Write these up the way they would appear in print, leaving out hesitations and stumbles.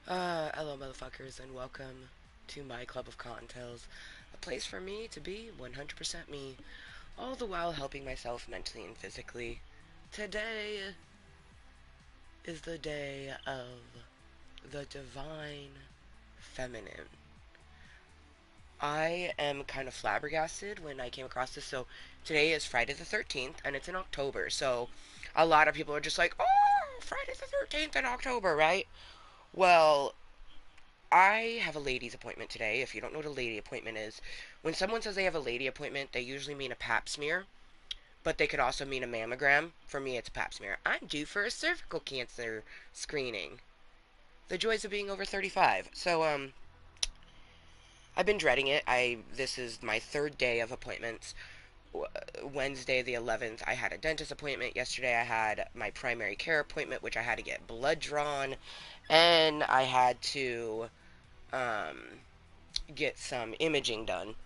Hello, motherfuckers, and welcome to my club of Cottontales, a place for me to be 100% me, all the while helping myself mentally and physically. Today is the day of the divine feminine. I am kind of flabbergasted when I came across this. So, today is Friday the 13th, and it's in October. So, a lot of people are just like, oh, Friday the 13th in October, right? Well, I have a ladies' appointment today. If you don't know what a lady appointment is, when someone says they have a lady appointment, they usually mean a pap smear, but they could also mean a mammogram. For me, it's a pap smear. I'm due for a cervical cancer screening. The joys of being over 35. So, I've been dreading it. This is my third day of appointments. Wednesday the 11th, I had a dentist appointment. Yesterday, I had my primary care appointment, which I had to get blood drawn, and I had to um, get some imaging done.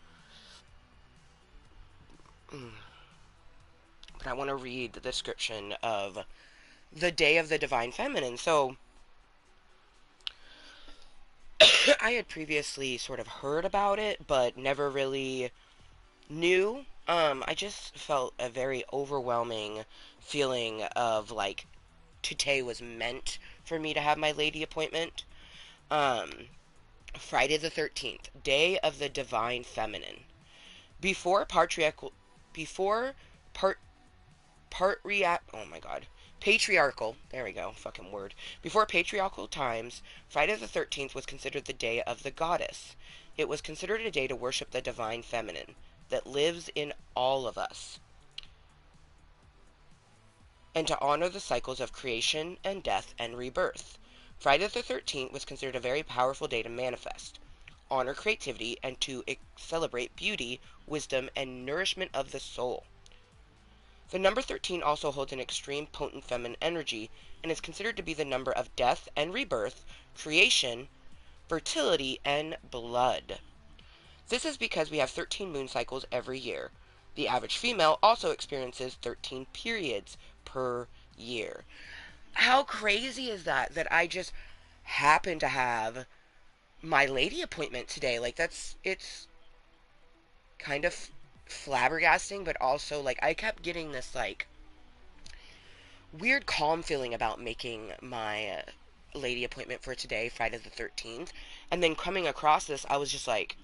But I want to read the description of the Day of the Divine Feminine. So, I had previously sort of heard about it, but never really knew. I just felt a very overwhelming feeling of like today was meant for me to have my lady appointment. Um, Friday the 13th, Day of the Divine Feminine. Before patriarchal, before part oh my god, patriarchal, there we go, fucking word. Before patriarchal times, Friday the 13th was considered the day of the goddess. It was considered a day to worship the divine feminine that lives in all of us, and to honor the cycles of creation and death and rebirth. Friday the 13th was considered a very powerful day to manifest, honor creativity, and to celebrate beauty, wisdom, and nourishment of the soul. The number 13 also holds an extreme potent feminine energy and is considered to be the number of death and rebirth, creation, fertility, and blood. This is because we have 13 moon cycles every year. The average female also experiences 13 periods per year. How crazy is that? That I just happen to have my lady appointment today. Like, it's kind of flabbergasting, but also, like, I kept getting this, like, weird calm feeling about making my lady appointment for today, Friday the 13th. And then coming across this, I was just like,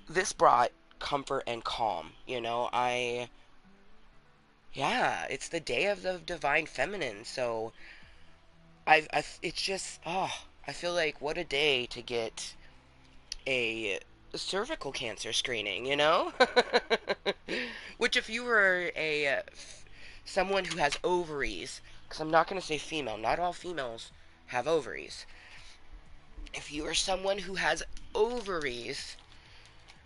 this brought comfort and calm. Yeah, it's the day of the divine feminine. So it's just, I feel like what a day to get a cervical cancer screening? Which, if you were someone who has ovaries, because I'm not going to say female, not all females have ovaries. If you are someone who has ovaries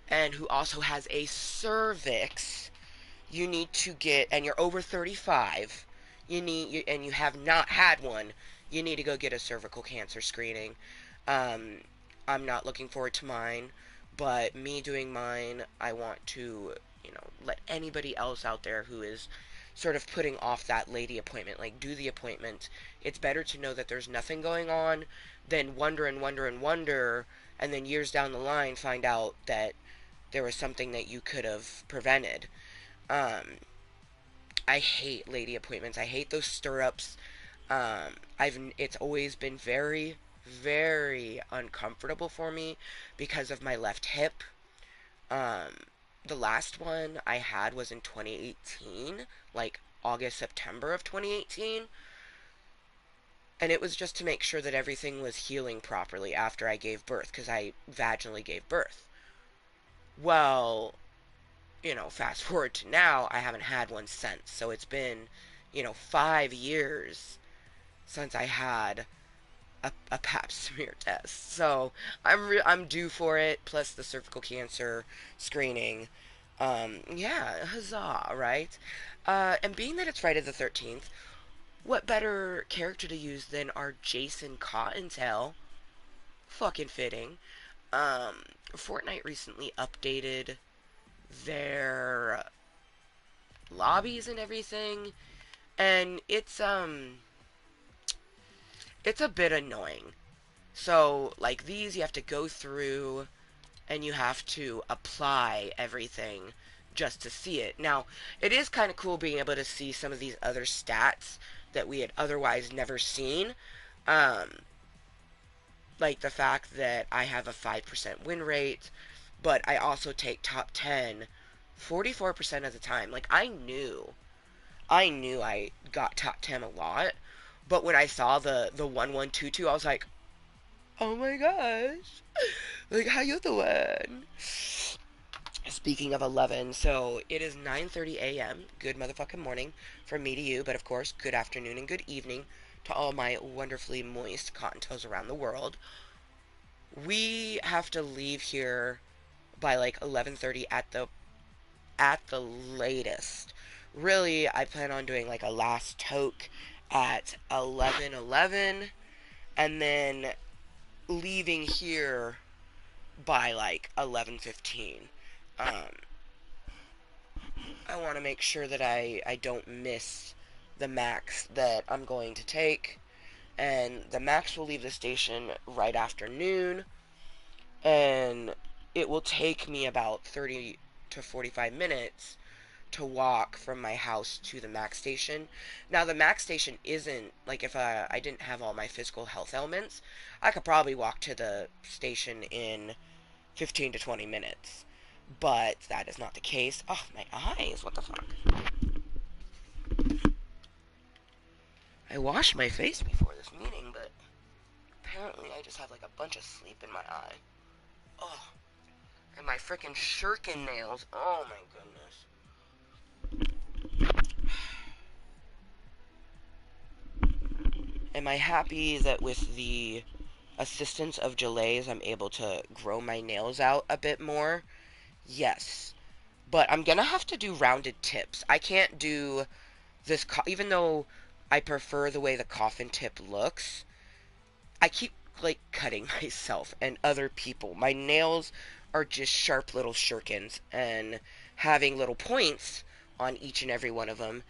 and who also has a cervix, you need to get, and you're over 35, and you have not had one, you need to go get a cervical cancer screening. Um, I'm not looking forward to mine, but me doing mine, I want to, let anybody else out there who is sort of putting off that lady appointment, like, do the appointment. It's better to know that there's nothing going on than wonder and wonder and wonder, and then years down the line find out that there was something that you could have prevented. Um, I hate lady appointments. I hate those stirrups. It's always been very, very uncomfortable for me because of my left hip. Um, the last one I had was in 2018, like August, September of 2018. And it was just to make sure that everything was healing properly after I gave birth, because I vaginally gave birth. Well, fast forward to now, I haven't had one since. So it's been, 5 years since I had a pap smear test. So I'm due for it, plus the cervical cancer screening. Yeah, huzzah, right? And being that it's Friday the 13th, what better character to use than our Jason Cottontale? Fucking fitting. Fortnite recently updated their lobbies and everything, and it's it's a bit annoying. So, like these, you have to go through and you have to apply everything just to see it. Now, it is kind of cool being able to see some of these other stats that we had otherwise never seen. Um, like the fact that I have a 5% win rate, but I also take top 10 44% of the time. Like, I knew I got top 10 a lot, but when I saw the 1122, I was like, oh my gosh, like, how you doing? Speaking of 11, so it is 9:30 a.m. Good motherfucking morning from me to you, but of course, good afternoon and good evening to all my wonderfully moist cotton toes around the world. We have to leave here by like 11:30 at the latest. Really, I plan on doing like a last toke at 11:11 and then leaving here by like 11:15. Um, I want to make sure that I don't miss the max that I'm going to take. And the max will leave the station right after noon. And it will take me about 30 to 45 minutes to walk from my house to the max station. Now, the max station isn't, like, if I didn't have all my physical health ailments, I could probably walk to the station in 15 to 20 minutes. But that is not the case. Oh, my eyes, what the fuck? I washed my face before this meeting, but apparently I just have like a bunch of sleep in my eye. Oh, and my freaking shirkin nails. Oh my goodness. Am I happy that with the assistance of delays I'm able to grow my nails out a bit more? Yes. But I'm gonna have to do rounded tips. I can't do this, even though I prefer the way the coffin tip looks. I keep like cutting myself and other people. My nails are just sharp little shurikens, and having little points on each and every one of them,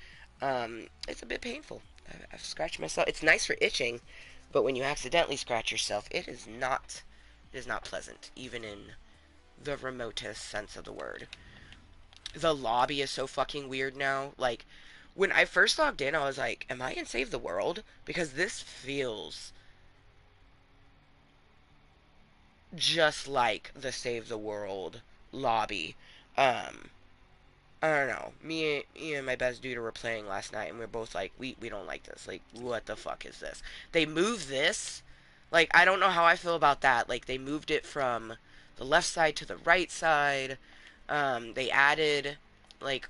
it's a bit painful. I've scratched myself. It's nice for itching, but when you accidentally scratch yourself, it is not pleasant, even in the remotest sense of the word. The lobby is so fucking weird now. Like, when I first logged in, I was like, am I in Save the World? Because this feels just like the Save the World lobby. Um, I don't know. Me and my best dude were playing last night, and we are both like, we don't like this. Like, what the fuck is this? They moved this. Like, I don't know how I feel about that. Like, they moved it from the left side to the right side. They added, like,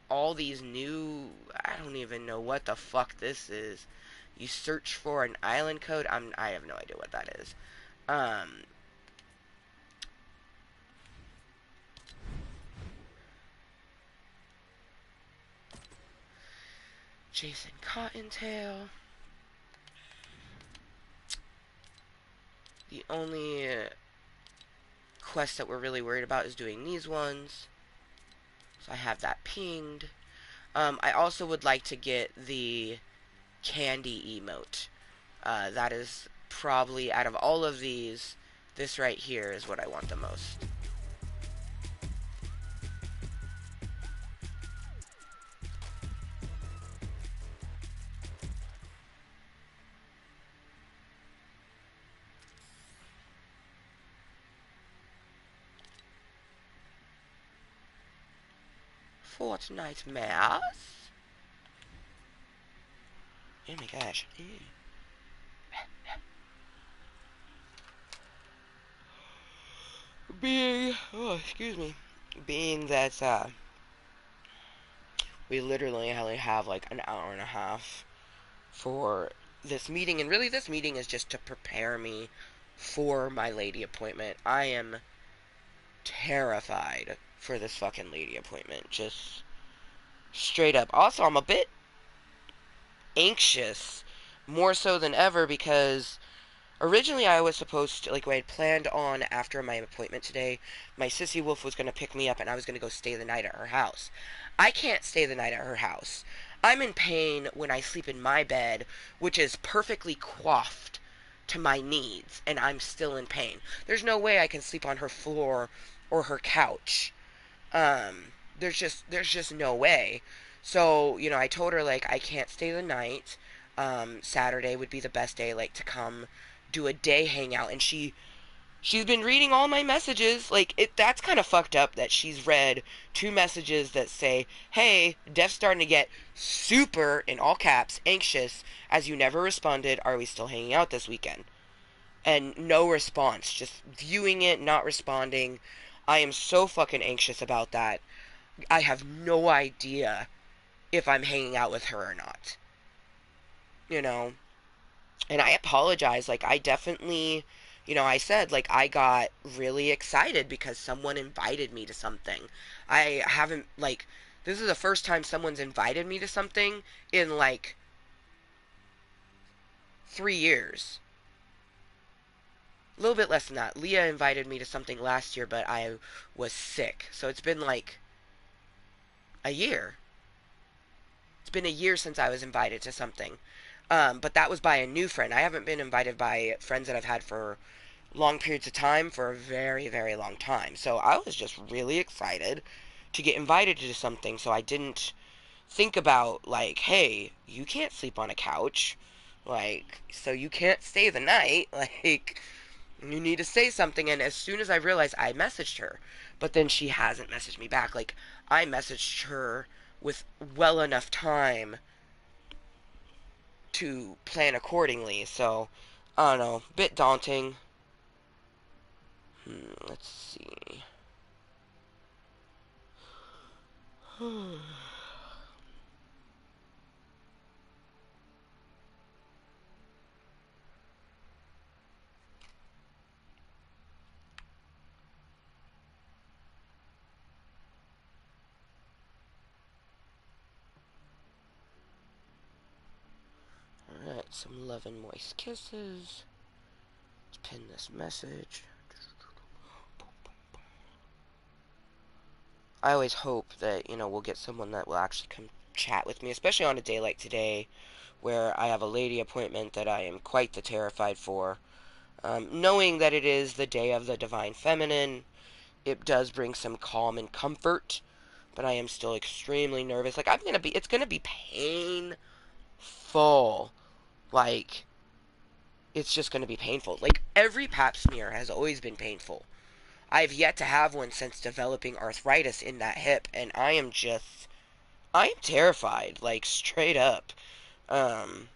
all these new. I don't even know what the fuck this is. You search for an island code. I have no idea what that is. Um, Jason Cottontail. The only quest that we're really worried about is doing these ones. So I have that pinged. I also would like to get the candy emote. That is probably, out of all of these, this right here is what I want the most. Fortnite mouse. Oh my gosh. Excuse me. Being that we literally only have like an hour and a half for this meeting, and really this meeting is just to prepare me for my lady appointment. I am terrified for this fucking lady appointment. Just straight up. Also, I'm a bit anxious, more so than ever, because originally I was supposed to, like, what I had planned on after my appointment today, my sissy wolf was going to pick me up and I was going to go stay the night at her house. I can't stay the night at her house. I'm in pain when I sleep in my bed, which is perfectly coiffed to my needs, and I'm still in pain. There's no way I can sleep on her floor or her couch. There's just no way. So, I told her like I can't stay the night. Saturday would be the best day like to come do a day hangout, and she's been reading all my messages. Like that's kind of fucked up that she's read two messages that say, "Hey, Def's starting to get super in all caps anxious as you never responded. Are we still hanging out this weekend?" And no response, just viewing it, not responding. I am so fucking anxious about that. I have no idea if I'm hanging out with her or not. You know? And I apologize. Like, I definitely, I said, like, I got really excited because someone invited me to something. I haven't, like, this is the first time someone's invited me to something in, like, 3 years. A little bit less than that. Leah invited me to something last year, but I was sick. So it's been, like, a year. It's been a year since I was invited to something. But that was by a new friend. I haven't been invited by friends that I've had for long periods of time for a very, very long time. So I was just really excited to get invited to something. So I didn't think about, like, hey, you can't sleep on a couch. Like, so you can't stay the night. Like, you need to say something. And as soon as I realized, I messaged her. But then she hasn't messaged me back. Like, I messaged her with well enough time to plan accordingly. So, I don't know. Bit daunting. Let's see. Alright, some love and moist kisses. Let's pin this message. I always hope that, we'll get someone that will actually come chat with me, especially on a day like today, where I have a lady appointment that I am quite the terrified for. Knowing that it is the day of the divine feminine, it does bring some calm and comfort, but I am still extremely nervous. Like, it's gonna be painful. Like, it's just gonna be painful. Like, every pap smear has always been painful. I've yet to have one since developing arthritis in that hip, and I am terrified, like, straight up. Um,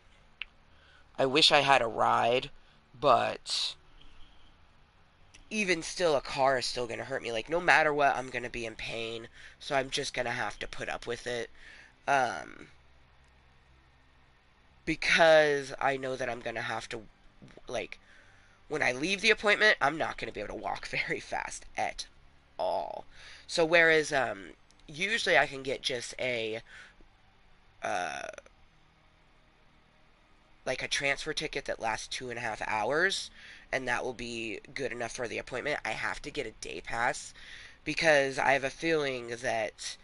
I wish I had a ride, but even still, a car is still gonna hurt me. Like, no matter what, I'm gonna be in pain, so I'm just gonna have to put up with it. Um, because I know that I'm gonna have to, like, when I leave the appointment, I'm not gonna be able to walk very fast at all. So, whereas, usually I can get just uh, like a transfer ticket that lasts 2.5 hours, and that will be good enough for the appointment. I have to get a day pass because I have a feeling that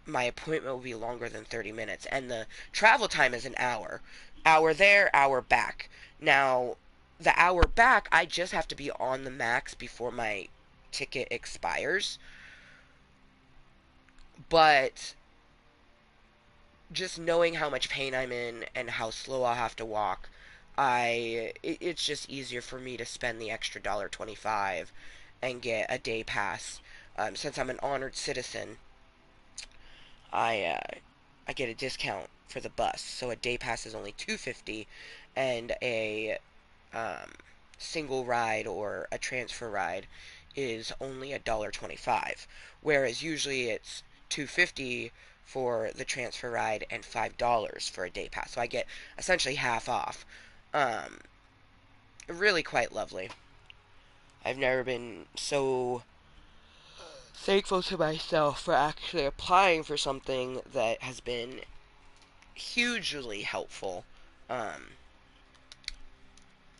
my appointment will be longer than 30 minutes, and the travel time is an hour. Hour there, hour back. Now, the hour back, I just have to be on the max before my ticket expires. But just knowing how much pain I'm in and how slow I'll have to walk, it's just easier for me to spend the extra $1.25 and get a day pass. Since I'm an honored citizen, I get a discount for the bus, so a day pass is only $2.50, and a um, single ride or a transfer ride is only $1.25. Whereas usually it's $2.50 for the transfer ride and $5 for a day pass. So I get essentially half off. Um, really quite lovely. I've never been so thankful to myself for actually applying for something that has been hugely helpful um,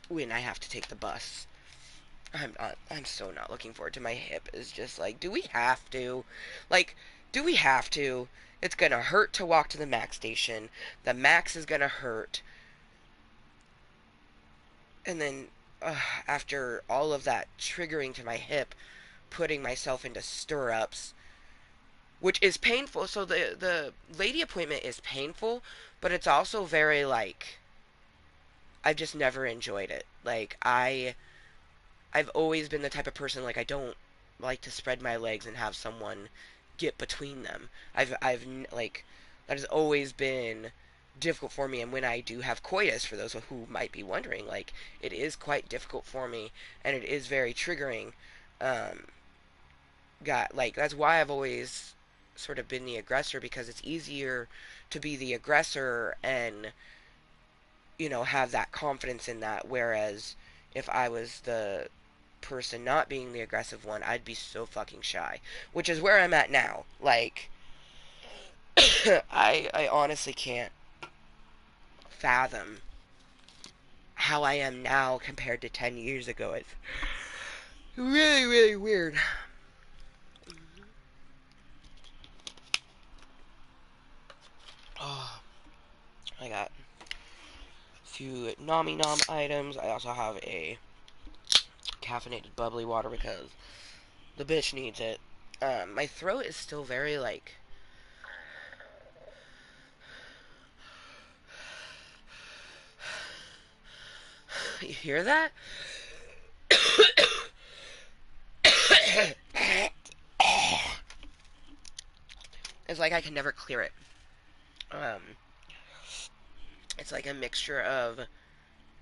when I have to take the bus. I'm so not looking forward to. My hip is just like, do we have to? Like, Do we have to? It's gonna hurt to walk to the Mac station. The Max is gonna hurt. And then, after all of that triggering to my hip, putting myself into stirrups, which is painful. So the lady appointment is painful, but it's also very like I've just never enjoyed it. Like I've always been the type of person like I don't like to spread my legs and have someone get between them. I've like that has always been difficult for me, and when I do have coitus, for those who might be wondering, like it is quite difficult for me and it is very triggering. Um got like that's why I've always sort of been the aggressor, because it's easier to be the aggressor and have that confidence in that, whereas if I was the person not being the aggressive one, I'd be so fucking shy, which is where I'm at now. Like I honestly can't fathom how I am now compared to 10 years ago. It's really, really weird. Oh, I got a few Nami Nom items. I also have a caffeinated bubbly water because the bitch needs it. My throat is still very like. You hear that? It's like I can never clear it. Um, it's like a mixture of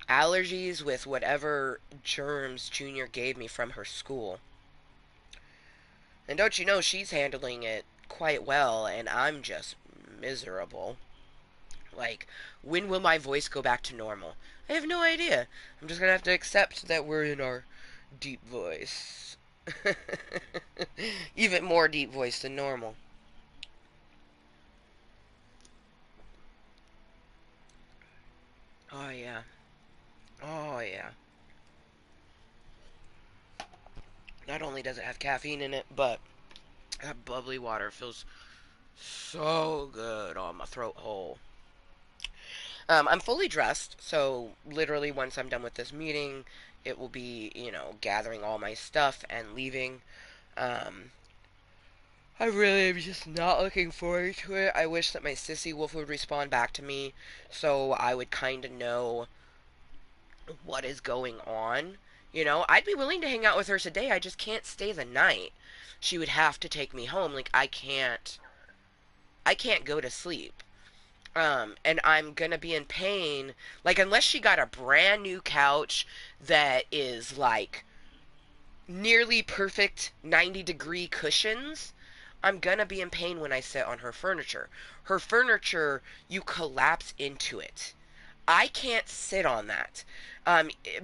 allergies with whatever germs Junior gave me from her school. And don't you know, she's handling it quite well, and I'm just miserable. Like, when will my voice go back to normal? I have no idea. I'm just gonna have to accept that we're in our deep voice. Even more deep voice than normal. Oh, yeah. Oh, yeah. Not only does it have caffeine in it, but that bubbly water feels so good on my throat hole. I'm fully dressed, so literally once I'm done with this meeting, it will be, gathering all my stuff and leaving. Um, I really am just not looking forward to it. I wish that my sissy wolf would respond back to me so I would kind of know what is going on. I'd be willing to hang out with her today. I just can't stay the night. She would have to take me home. Like I can't go to sleep. And I'm gonna be in pain. Like, unless she got a brand new couch that is like nearly perfect 90-degree cushions, I'm gonna be in pain when I sit on her furniture. Her furniture, you collapse into it. I can't sit on that.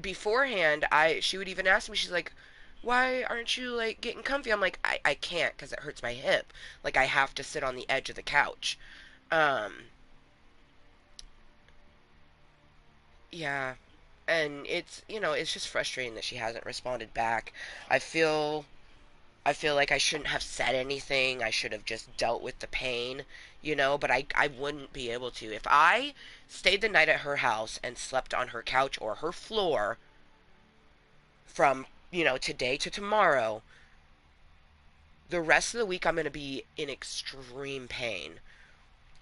Beforehand, she would even ask me, she's like, why aren't you like getting comfy? I'm like, I can't because it hurts my hip. Like, I have to sit on the edge of the couch. Um, yeah. And it's just frustrating that she hasn't responded back. I feel I feel like I shouldn't have said anything. I should have just dealt with the pain, but I wouldn't be able to. If I stayed the night at her house and slept on her couch or her floor from, today to tomorrow, the rest of the week I'm going to be in extreme pain.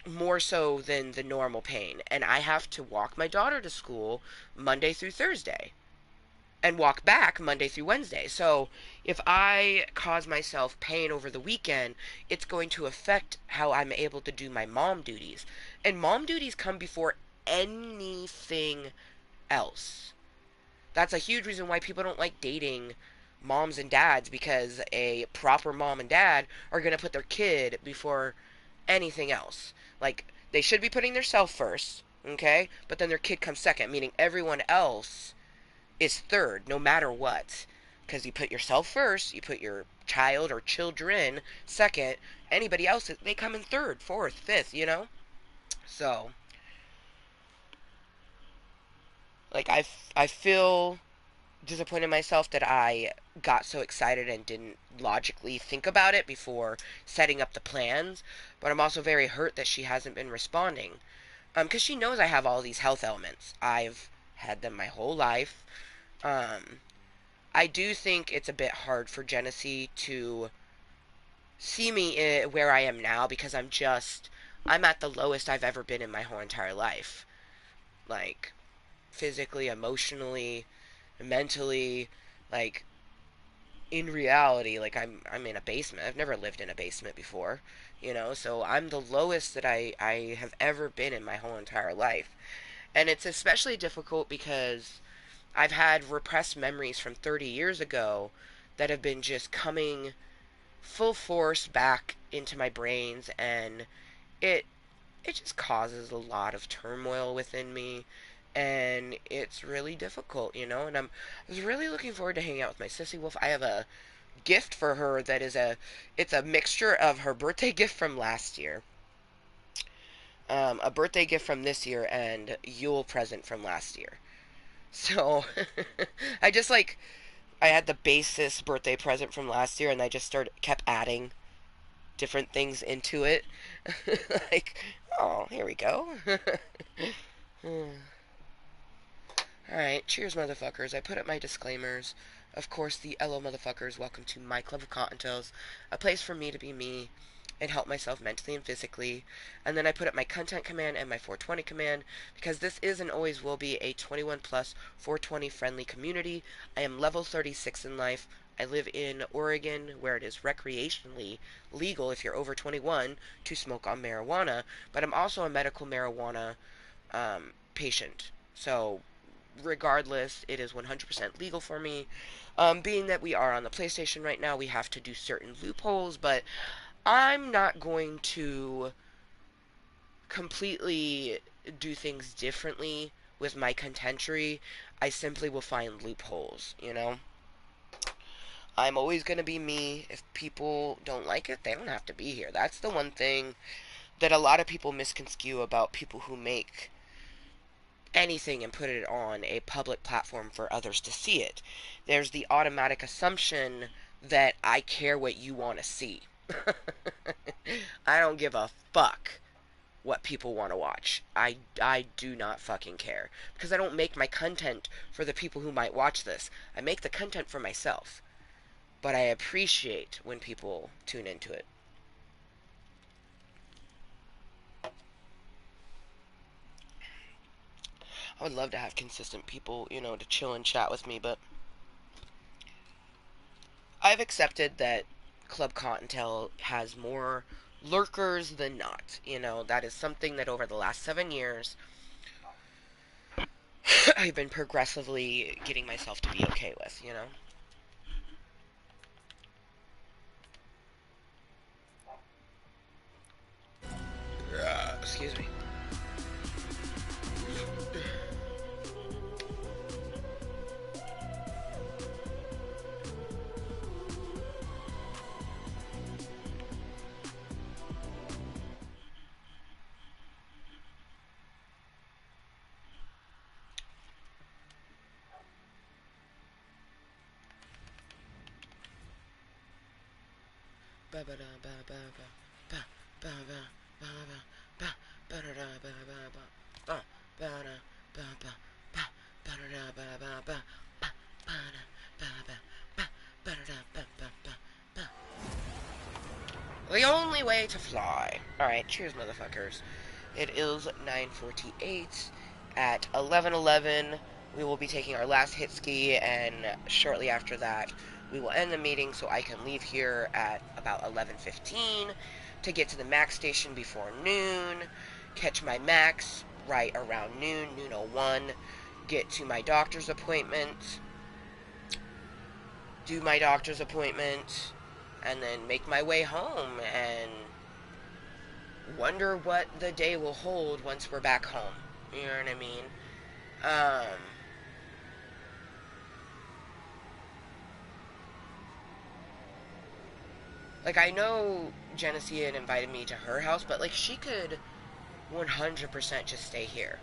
More so than the normal pain. And I have to walk my daughter to school Monday through Thursday and walk back Monday through Wednesday. So if I cause myself pain over the weekend, it's going to affect how I'm able to do my mom duties. And mom duties come before anything else. That's a huge reason why people don't like dating moms and dads, because a proper mom and dad are going to put their kid before anything else. Like, they should be putting their self first, okay? But then their kid comes second, meaning everyone else is third, no matter what. Because you put yourself first, you put your child or children second. Anybody else, they come in third, fourth, fifth. So, like, I feel disappointed in myself that I got so excited and didn't logically think about it before setting up the plans. But I'm also very hurt that she hasn't been responding. Because she knows I have all these health ailments. I've had them my whole life. Um, I do think it's a bit hard for Genesee to see me where I am now because I'm at the lowest I've ever been in my whole entire life. Like, physically, emotionally, mentally, like, in reality, like, I'm in a basement. I've never lived in a basement before, so I'm the lowest that I have ever been in my whole entire life. And it's especially difficult because I've had repressed memories from 30 years ago that have been just coming full force back into my brains, and it it just causes a lot of turmoil within me, and it's really difficult, and I was really looking forward to hanging out with my sissy wolf. I have a gift for her that is it's a mixture of her birthday gift from last year, a birthday gift from this year, and Yule present from last year. So I just like I had the basis birthday present from last year, and I just kept adding different things into it. Like, oh, here we go. Alright, cheers, motherfuckers. I put up my disclaimers. Of course, the LO motherfuckers, welcome to my club of Cottontales, a place for me to be me and help myself mentally and physically. And then I put up my Cuntent command and my 420 command because this is and always will be a 21 plus 420 friendly community. I am level 36 in life. I live in Oregon, where it is recreationally legal if you're over 21 to smoke on marijuana, but I'm also a medical marijuana patient. So regardless, it is 100% legal for me. Being that we are on the PlayStation right now, we have to do certain loopholes, but I'm not going to completely do things differently with my contentry. I simply will find loopholes. I'm always going to be me. If people don't like it, they don't have to be here. That's the one thing that a lot of people misconstrue about people who make anything and put it on a public platform for others to see it. There's the automatic assumption that I care what you want to see. I don't give a fuck what people want to watch. I do not fucking care. Because I don't make my content for the people who might watch this. I make the content for myself. But I appreciate when people tune into it. I would love to have consistent people, to chill and chat with me, but I've accepted that Club Cottontale has more lurkers than not. That is something that over the last 7 years, I've been progressively getting myself to be okay with. Excuse me. The only way to fly. Alright, cheers, motherfuckers. It is 9:48. At 11:11, we will be taking our last hit ski, and shortly after that, we will end the meeting so I can leave here at about 11:15 to get to the max station before noon, catch my max right around noon 01, get to my doctor's appointment, do my doctor's appointment, and then make my way home and wonder what the day will hold once we're back home. You know what I mean? Um, like, I know Genesee had invited me to her house, but, like, she could 100% just stay here.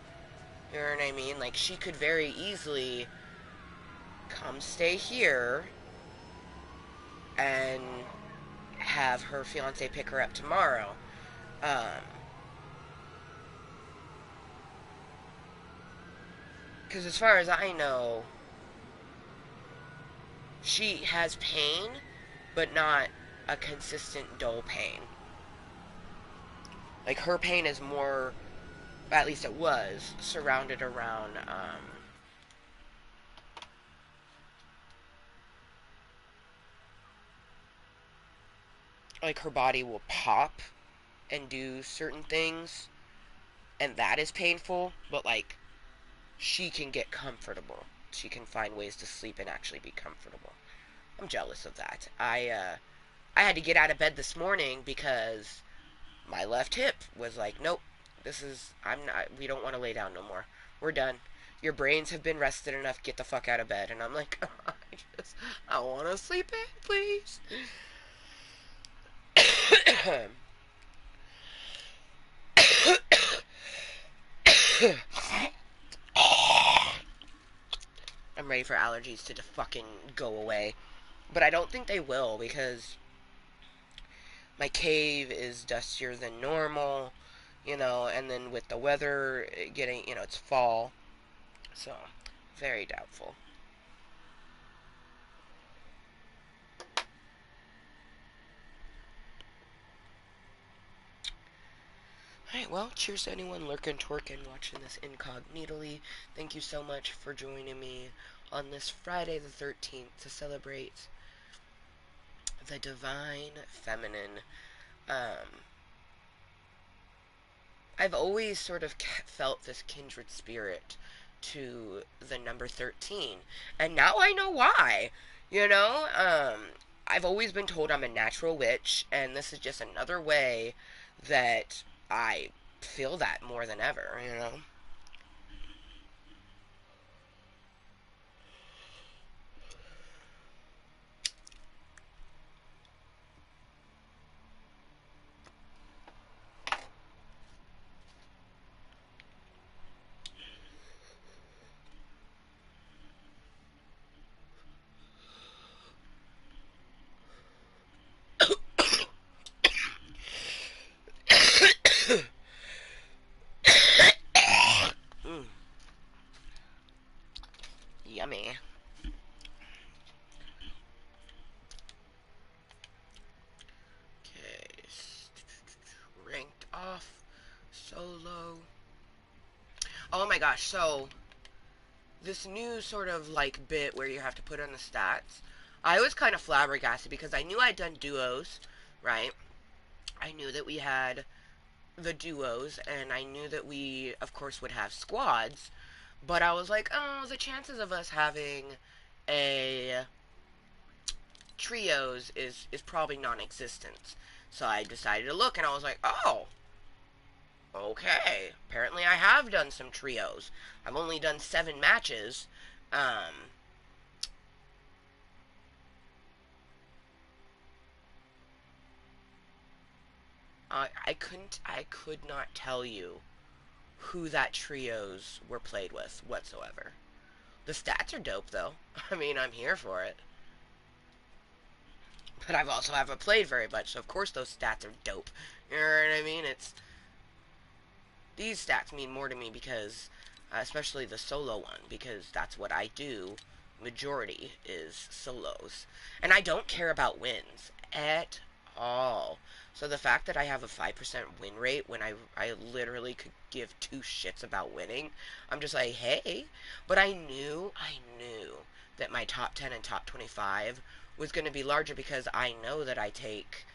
You know what I mean? Like, she could very easily come stay here and have her fiance pick her up tomorrow. Um, because as far as I know, she has pain, but not a consistent dull pain. Like her pain is more, at least it was, surrounded around like her body will pop and do certain things, and that is painful, but like she can get comfortable. She can find ways to sleep and actually be comfortable. I'm jealous of that. I had to get out of bed this morning because my left hip was like, nope, this is, I'm not, we don't want to lay down no more. We're done. Your brains have been rested enough. Get the fuck out of bed. And I'm like, I want to sleep in, please. I'm ready for allergies to fucking go away. But I don't think they will because my cave is dustier than normal, and then with the weather getting, it's fall. So, very doubtful. Alright, well, cheers to anyone lurking, twerking, watching this incognitally. Thank you so much for joining me on this Friday the 13th to celebrate the divine feminine. Um, I've always sort of felt this kindred spirit to the number 13, and now I know why. I've always been told I'm a natural witch, and this is just another way that I feel that more than ever. Mm, yummy. Okay, ranked off, solo. Oh my gosh, so this new sort of like bit where you have to put in the stats, I was kind of flabbergasted because I knew I'd done duos, right? I knew that we had the duos, and I knew that we, of course, would have squads, but I was like, oh, the chances of us having a trios is probably non-existent. So I decided to look, and I was like, oh, okay. Apparently, I have done some trios. I've only done 7 matches. Um, I could not tell you who that trios were played with whatsoever. The stats are dope, though. I mean, I'm here for it. But I've also haven't played very much, so of course those stats are dope. You know what I mean? These stats mean more to me because, especially the solo one, because that's what I do. Majority is solos, and I don't care about wins at all. So the fact that I have a 5% win rate when I literally could give two shits about winning, I'm just like, hey. But I knew that my top 10 and top 25 was going to be larger because I know that I take,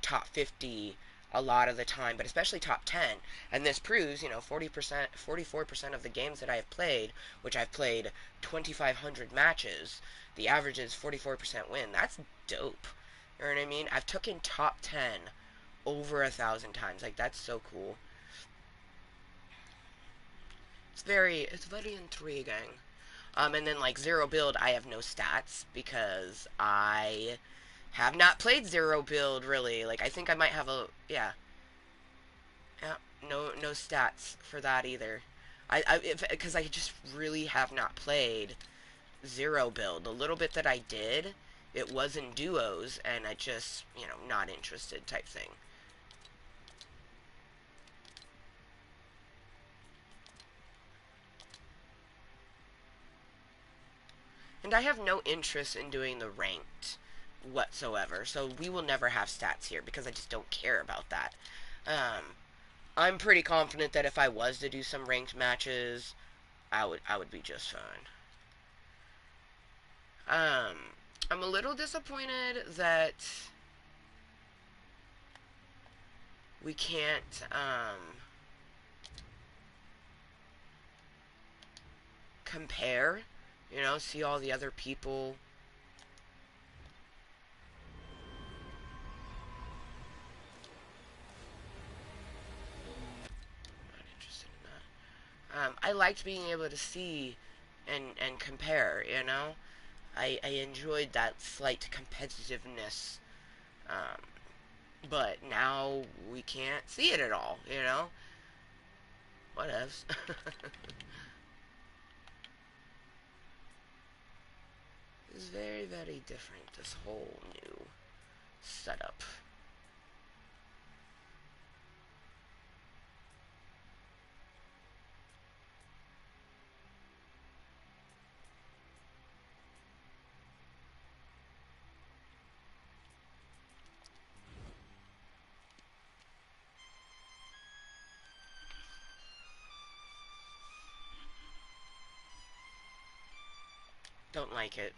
top 50 a lot of the time, but especially top 10. And this proves, 40%, 44% of the games that I have played, which I've played 2,500 matches, the average is 44% win. That's dope. You know what I mean? I've taken top 10 over 1,000 times. Like, that's so cool. It's very intriguing. And then like zero build, I have no stats because I have not played zero build really. Like I think I might have a yeah, yeah, no stats for that either. Because I just really have not played zero build. The little bit that I did it was in duos, and I just, not interested type thing. And I have no interest in doing the ranked whatsoever, so we will never have stats here because I just don't care about that. Um, I'm pretty confident that if I was to do some ranked matches, I would be just fine. Um, I'm a little disappointed that we can't compare, see all the other people. Not interested in that. I liked being able to see and compare. I enjoyed that slight competitiveness. Um, but now we can't see it at all. What else? It's very, very different, this whole new setup. Don't like it.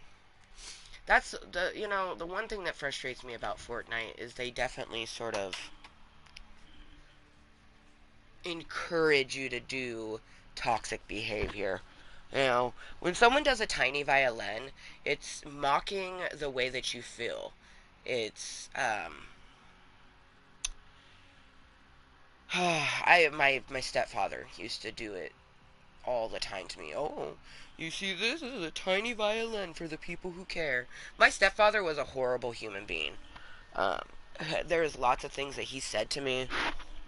That's the one thing that frustrates me about Fortnite is they definitely sort of encourage you to do toxic behavior. When someone does a tiny violin, it's mocking the way that you feel. It's my stepfather used to do it all the time to me. Oh, you see, this is a tiny violin for the people who care. My stepfather was a horrible human being. Um, there's lots of things that he said to me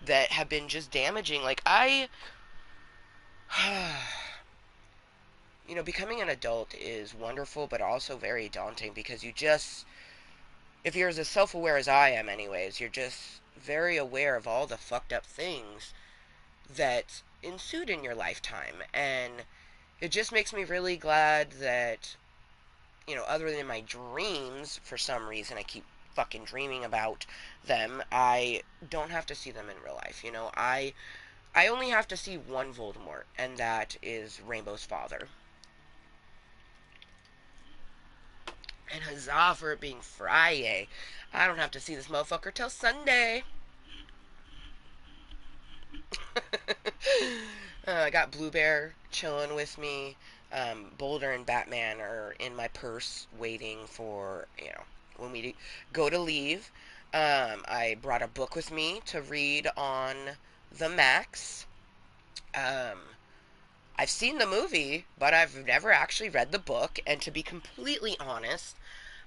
that have been just damaging. Like, becoming an adult is wonderful, but also very daunting because if you're as self aware as I am, anyways, you're just very aware of all the fucked up things that ensued in your lifetime. And it just makes me really glad that, other than my dreams, for some reason, I keep fucking dreaming about them, I don't have to see them in real life. I only have to see one Voldemort, and that is Rainbow's father. And huzzah for it being Friday. I don't have to see this motherfucker till Sunday. I got Blue Bear chilling with me. Boulder and Batman are in my purse waiting for, when we go to leave. I brought a book with me to read on the Max. Um, I've seen the movie, but I've never actually read the book. And to be completely honest,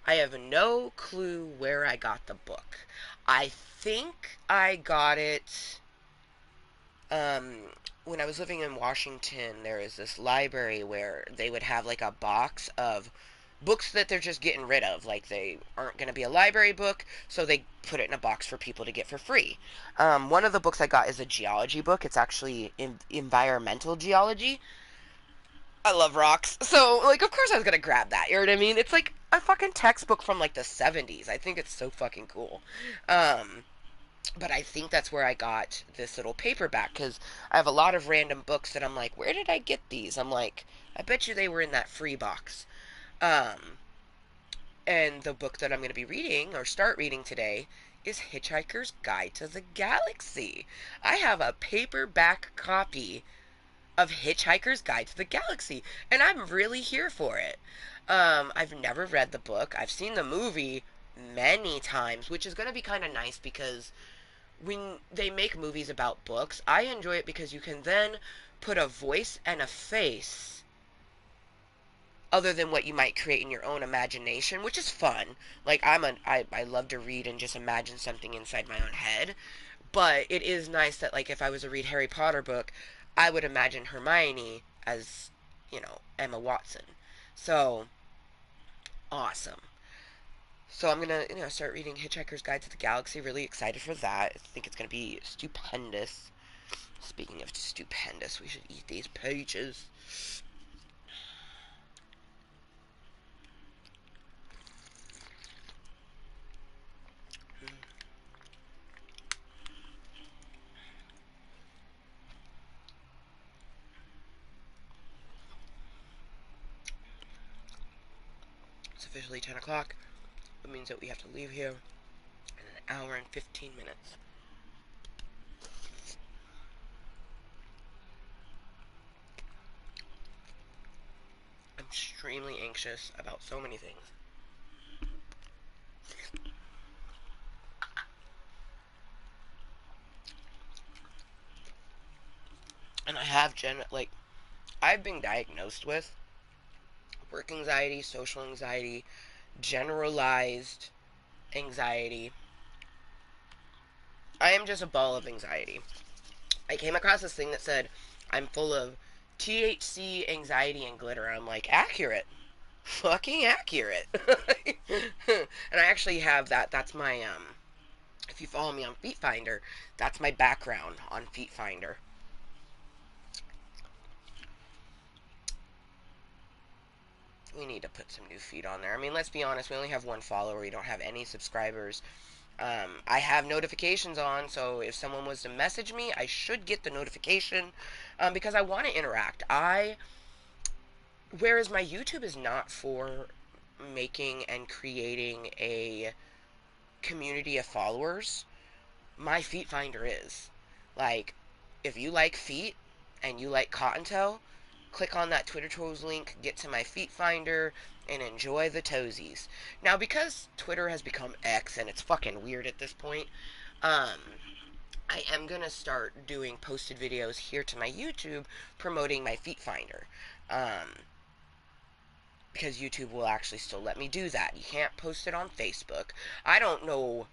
I have no clue where I got the book. I think I got it um, when I was living in Washington. There is this library where they would have like a box of books that they're just getting rid of. Like they aren't going to be a library book, so they put it in a box for people to get for free. One of the books I got is a geology book. It's actually environmental geology. I love rocks. So, like, of course I was gonna grab that. You know what I mean? It's like a fucking textbook from like the 70s. I think it's so fucking cool. Um, but I think that's where I got this little paperback because I have a lot of random books that I'm like, where did I get these? I'm like, I bet you they were in that free box. Um, and the book that I'm going to be reading or start reading today is Hitchhiker's Guide to the Galaxy. I have a paperback copy of Hitchhiker's Guide to the Galaxy, and I'm really here for it. I've never read the book. I've seen the movie many times, which is going to be kind of nice because when they make movies about books, I enjoy it because you can then put a voice and a face other than what you might create in your own imagination, which is fun. Like I love to read and just imagine something inside my own head. But it is nice that like if I was to read Harry Potter book, I would imagine Hermione as, Emma Watson. So awesome. So I'm gonna, start reading Hitchhiker's Guide to the Galaxy. Really excited for that. I think it's gonna be stupendous. Speaking of stupendous, we should eat these pages. It's officially 10 o'clock. It means that we have to leave here in an hour and 15 minutes. I'm extremely anxious about so many things. And I have I've been diagnosed with work anxiety, social anxiety, generalized anxiety. I am just a ball of anxiety. I came across this thing that said I'm full of THC, anxiety, and glitter. I'm like, accurate. Fucking accurate. And I actually have that. That's my, if you follow me on Feet Finder, that's my background on Feet Finder. We need to put some new feet on there. I mean, let's be honest, we only have one follower. We don't have any subscribers. I have notifications on, so if someone was to message me, I should get the notification because I want to interact. Whereas my YouTube is not for making and creating a community of followers, my Feet Finder is. Like, if you like feet and you like Cottontale, click on that Twitter Trolls link, get to my Feet Finder, and enjoy the toesies. Now, because Twitter has become X and it's fucking weird at this point, I am gonna start doing posted videos here to my YouTube promoting my Feet Finder. Because YouTube will actually still let me do that. You can't post it on Facebook. I don't know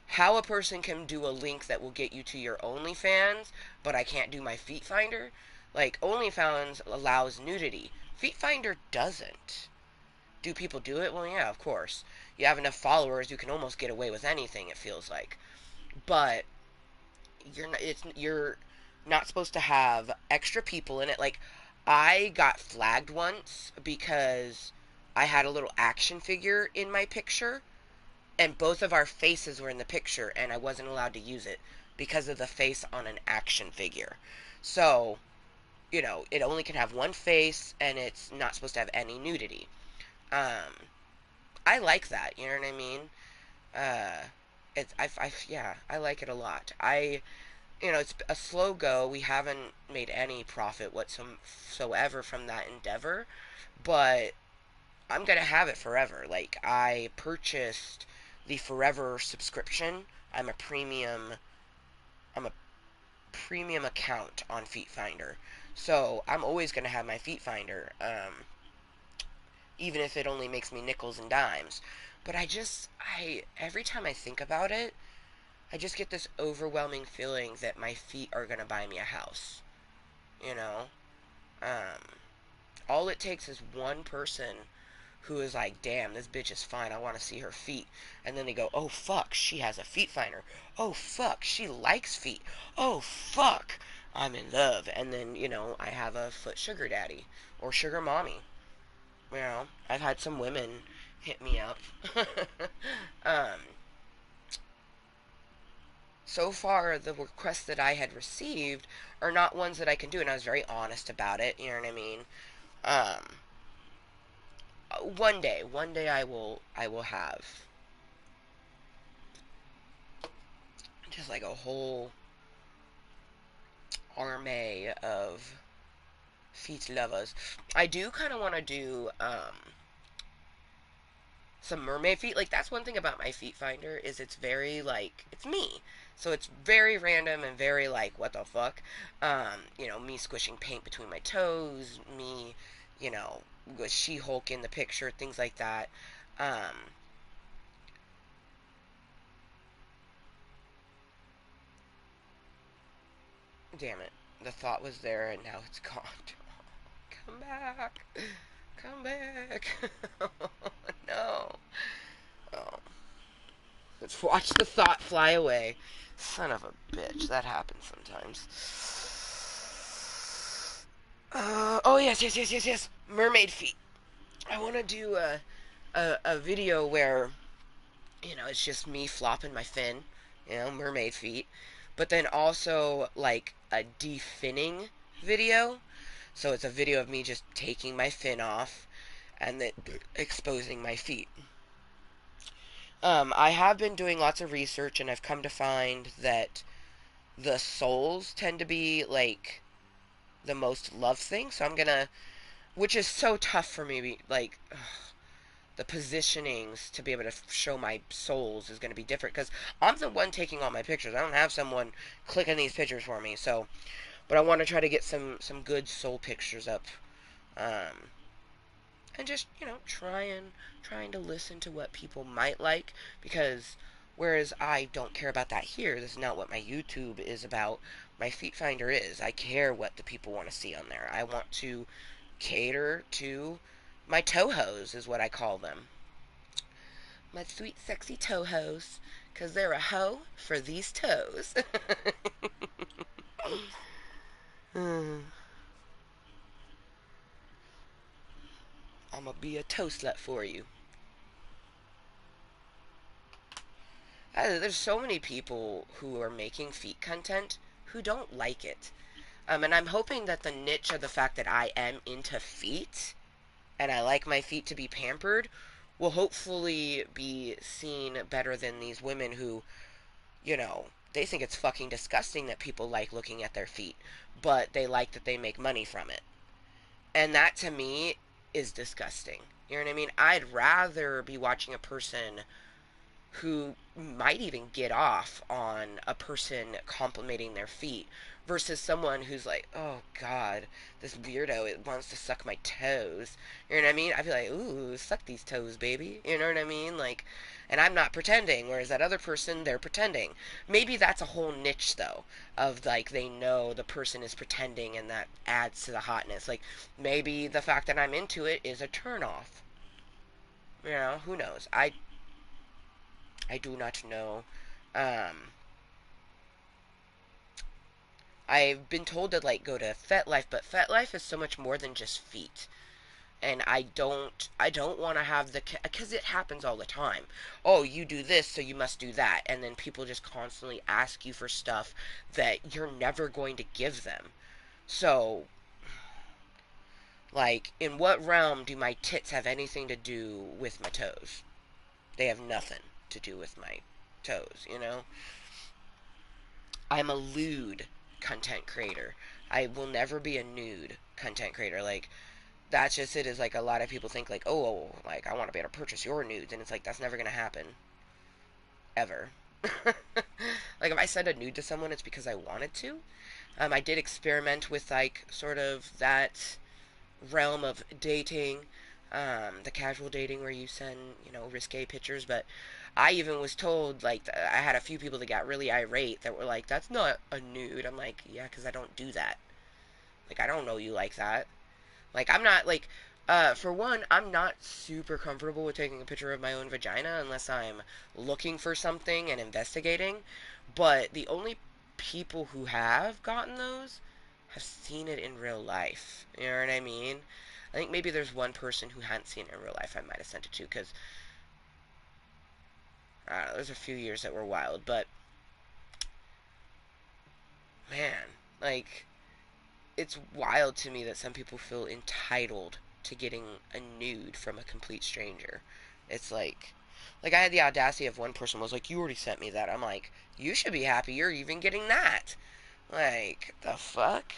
how a person can do a link that will get you to your OnlyFans, but I can't do my Feet Finder. Like, OnlyFans allows nudity. Feet Finder doesn't. Do people do it? Well, yeah, of course. You have enough followers, you can almost get away with anything, it feels like. But you're not supposed to have extra people in it. Like, I got flagged once because I had a little action figure in my picture and both of our faces were in the picture and I wasn't allowed to use it because of the face on an action figure. So, it only can have one face and it's not supposed to have any nudity. I like that, you know what I mean? Uh, yeah, I like it a lot. It's a slow go. We haven't made any profit whatsoever from that endeavor, but I'm gonna have it forever. Like, I purchased the forever subscription. I'm a premium. I'm a premium account on Feet Finder, so I'm always gonna have my Feet Finder, even if it only makes me nickels and dimes. But every time I think about it, I just get this overwhelming feeling that my feet are gonna buy me a house. You know, um, all it takes is one person who is like, damn, this bitch is fine. I want to see her feet. And then they go, oh, fuck, she has a Feet Finder. Oh, fuck, she likes feet. Oh, fuck, I'm in love. And then, I have a foot sugar daddy or sugar mommy. I've had some women hit me up. um, so far, the requests that I had received are not ones that I can do, and I was very honest about it. You know what I mean? Um, one day I will have just like a whole army of feet lovers. I do kind of want to do some mermaid feet. Like, that's one thing about my Feet Finder is it's very like it's me. So it's very random and very like what the fuck. Me squishing paint between my toes, me, with She-Hulk in the picture, things like that. Um, Damn it. The thought was there and now it's gone. Come back. Come back. Oh, no. Oh. Let's watch the thought fly away. Son of a bitch. That happens sometimes. Oh, yes, yes, yes, yes, yes. Mermaid feet. I want to do a video where, it's just me flopping my fin, mermaid feet. But then also, like, a definning video. So it's a video of me just taking my fin off and then exposing my feet. I have been doing lots of research, and I've come to find that the soles tend to be like the most loved thing. So I'm gonna, which is so tough for me. Like the positionings to be able to show my soles is gonna be different because I'm the one taking all my pictures. I don't have someone clicking these pictures for me. So, but I want to try to get some good sole pictures up. Um, and just trying to listen to what people might like, because whereas I don't care about that here, this is not what my YouTube is about. My feet finder is. I care what the people want to see on there. I want to cater to my tohos, is what I call them. My sweet sexy tohos, because they're a hoe for these toes. I'm gonna be a toe slut for you. There's so many people who are making feet content who don't like it. And I'm hoping that the niche of the fact that I am into feet and I like my feet to be pampered will hopefully be seen better than these women who, they think it's fucking disgusting that people like looking at their feet, but they like that they make money from it. And that to me is disgusting. You know what I mean? I'd rather be watching a person who might even get off on a person complimenting their feet versus someone who's like, oh god, this weirdo, it wants to suck my toes. You know what I mean? I'd be like, ooh, suck these toes, baby. You know what I mean? Like, and I'm not pretending, whereas that other person, they're pretending. Maybe that's a whole niche though, of like they know the person is pretending and that adds to the hotness. Like maybe the fact that I'm into it is a turn off. Who knows? I do not know. Um, I've been told to like go to FetLife, but FetLife is so much more than just feet. And I don't want to have because it happens all the time. Oh, you do this, so you must do that, and then people just constantly ask you for stuff that you're never going to give them. So, like, in what realm do my tits have anything to do with my toes? They have nothing to do with my toes. I'm a lewd content creator. I will never be a nude content creator. Like, that's just it. Is like a lot of people think like, oh, like I want to be able to purchase your nudes, and it's like that's never gonna happen, ever. Like if I send a nude to someone, it's because I wanted to. I did experiment with like sort of that realm of dating, the casual dating where you send risque pictures, but I even was told like I had a few people that got really irate that were like, that's not a nude. I'm like, yeah, because I don't do that. Like I don't know you like that. Like, I'm not, like, for one, I'm not super comfortable with taking a picture of my own vagina unless I'm looking for something and investigating. But the only people who have gotten those have seen it in real life. You know what I mean? I think maybe there's one person who hadn't seen it in real life I might have sent it to, because there's a few years that were wild. But, man, like, it's wild to me that some people feel entitled to getting a nude from a complete stranger. It's like I had the audacity of one person was like, "You already sent me that." I'm like, "You should be happy you're even getting that." Like, the fuck?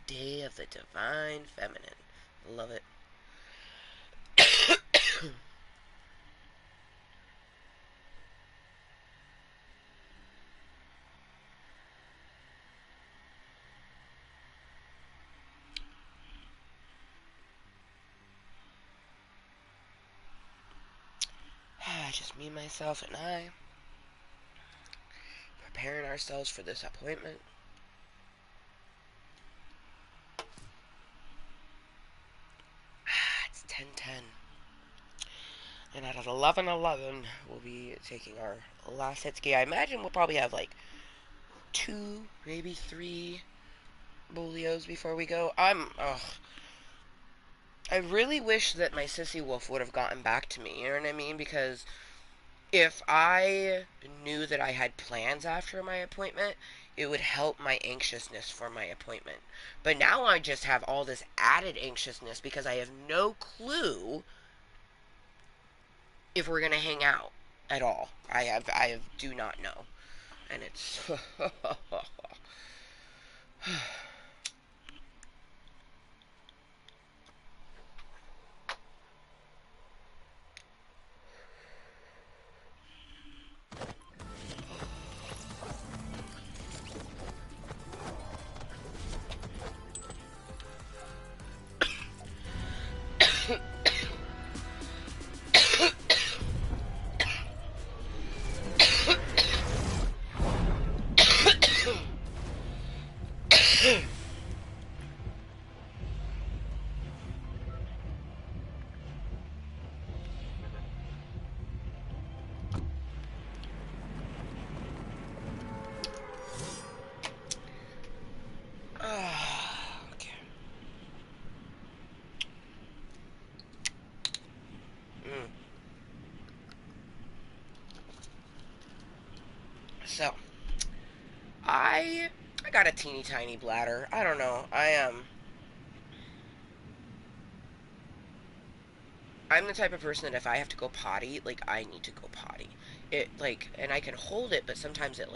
Day of the Divine Feminine. Love it. me, myself, and I, preparing ourselves for this appointment. It's 10:10. And at 11:11, we'll be taking our last hit ski. I imagine we'll probably have like 2, maybe 3 Bolios before we go. I really wish that my sissy wolf would have gotten back to me, you know what I mean? Because if I knew that I had plans after my appointment, it would help my anxiousness for my appointment. But now I just have all this added anxiousness because I have no clue if we're gonna hang out at all. I do not know, and it's okay. Mm. So I got a teeny tiny bladder. I don't know. I'm the type of person that if I have to go potty, like I need to go potty. It like, and I can hold it, but sometimes it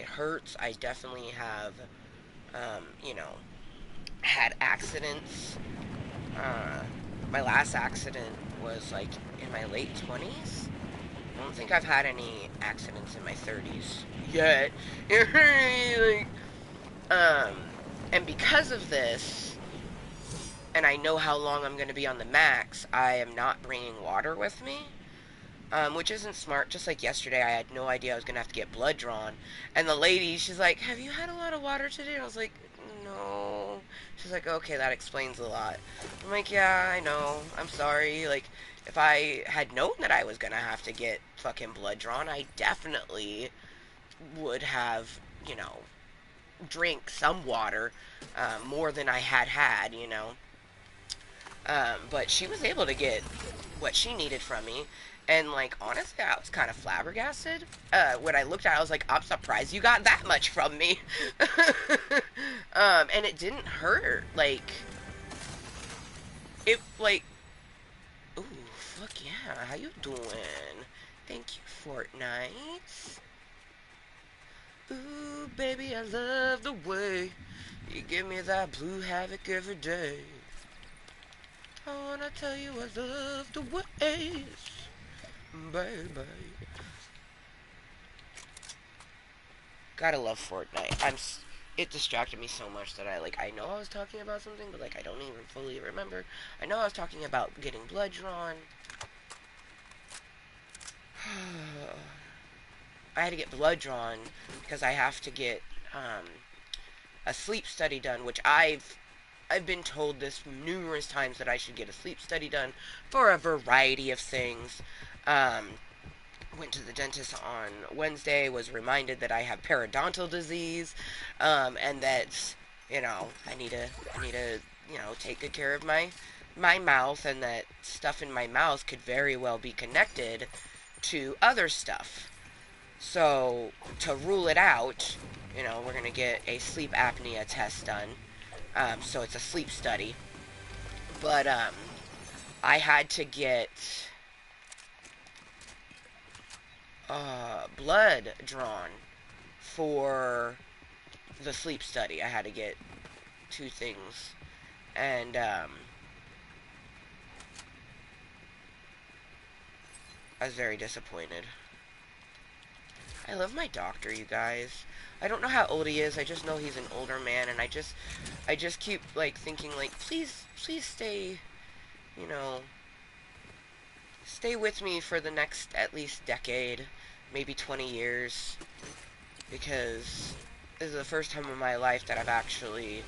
hurts. I definitely have you know, had accidents. Uh, my last accident was like in my late 20s. I don't think I've had any accidents in my 30s yet. like, um, and because of this, and I know how long I'm going to be on the max, I am not bringing water with me. Which isn't smart. Just like yesterday, I had no idea I was going to have to get blood drawn. And the lady, she's like, have you had a lot of water today? And I was like, no. She's like, okay, that explains a lot. I'm like, yeah, I know. I'm sorry. Like, if I had known that I was going to have to get fucking blood drawn, I definitely would have, drink some water more than I had, But she was able to get what she needed from me. And, like, honestly, I was kind of flabbergasted. When I looked at it, I was like, I'm surprised you got that much from me. And it didn't hurt. Like, it, like, ooh, fuck yeah. How you doing? Thank you, Fortnite. Ooh, baby, I love the way you give me that blue havoc every day. I wanna tell you I love the ways, baby. Gotta love Fortnite. It distracted me so much that I know I was talking about something, but like I don't even fully remember. I know I was talking about getting blood drawn. I had to get blood drawn because I have to get a sleep study done, which I've been told this numerous times that I should get a sleep study done for a variety of things. Went to the dentist on Wednesday, was reminded that I have periodontal disease, and that, I need to, take good care of my mouth, and that stuff in my mouth could very well be connected to other stuff. So, to rule it out, we're going to get a sleep apnea test done. So it's a sleep study. But, I had to get blood drawn for the sleep study. I had to get 2 things. And, I was very disappointed. I love my doctor, you guys. I don't know how old he is. I just know he's an older man, and I just keep like thinking like, please stay, you know, stay with me for the next at least decade, maybe 20 years, because this is the first time in my life that I've actually,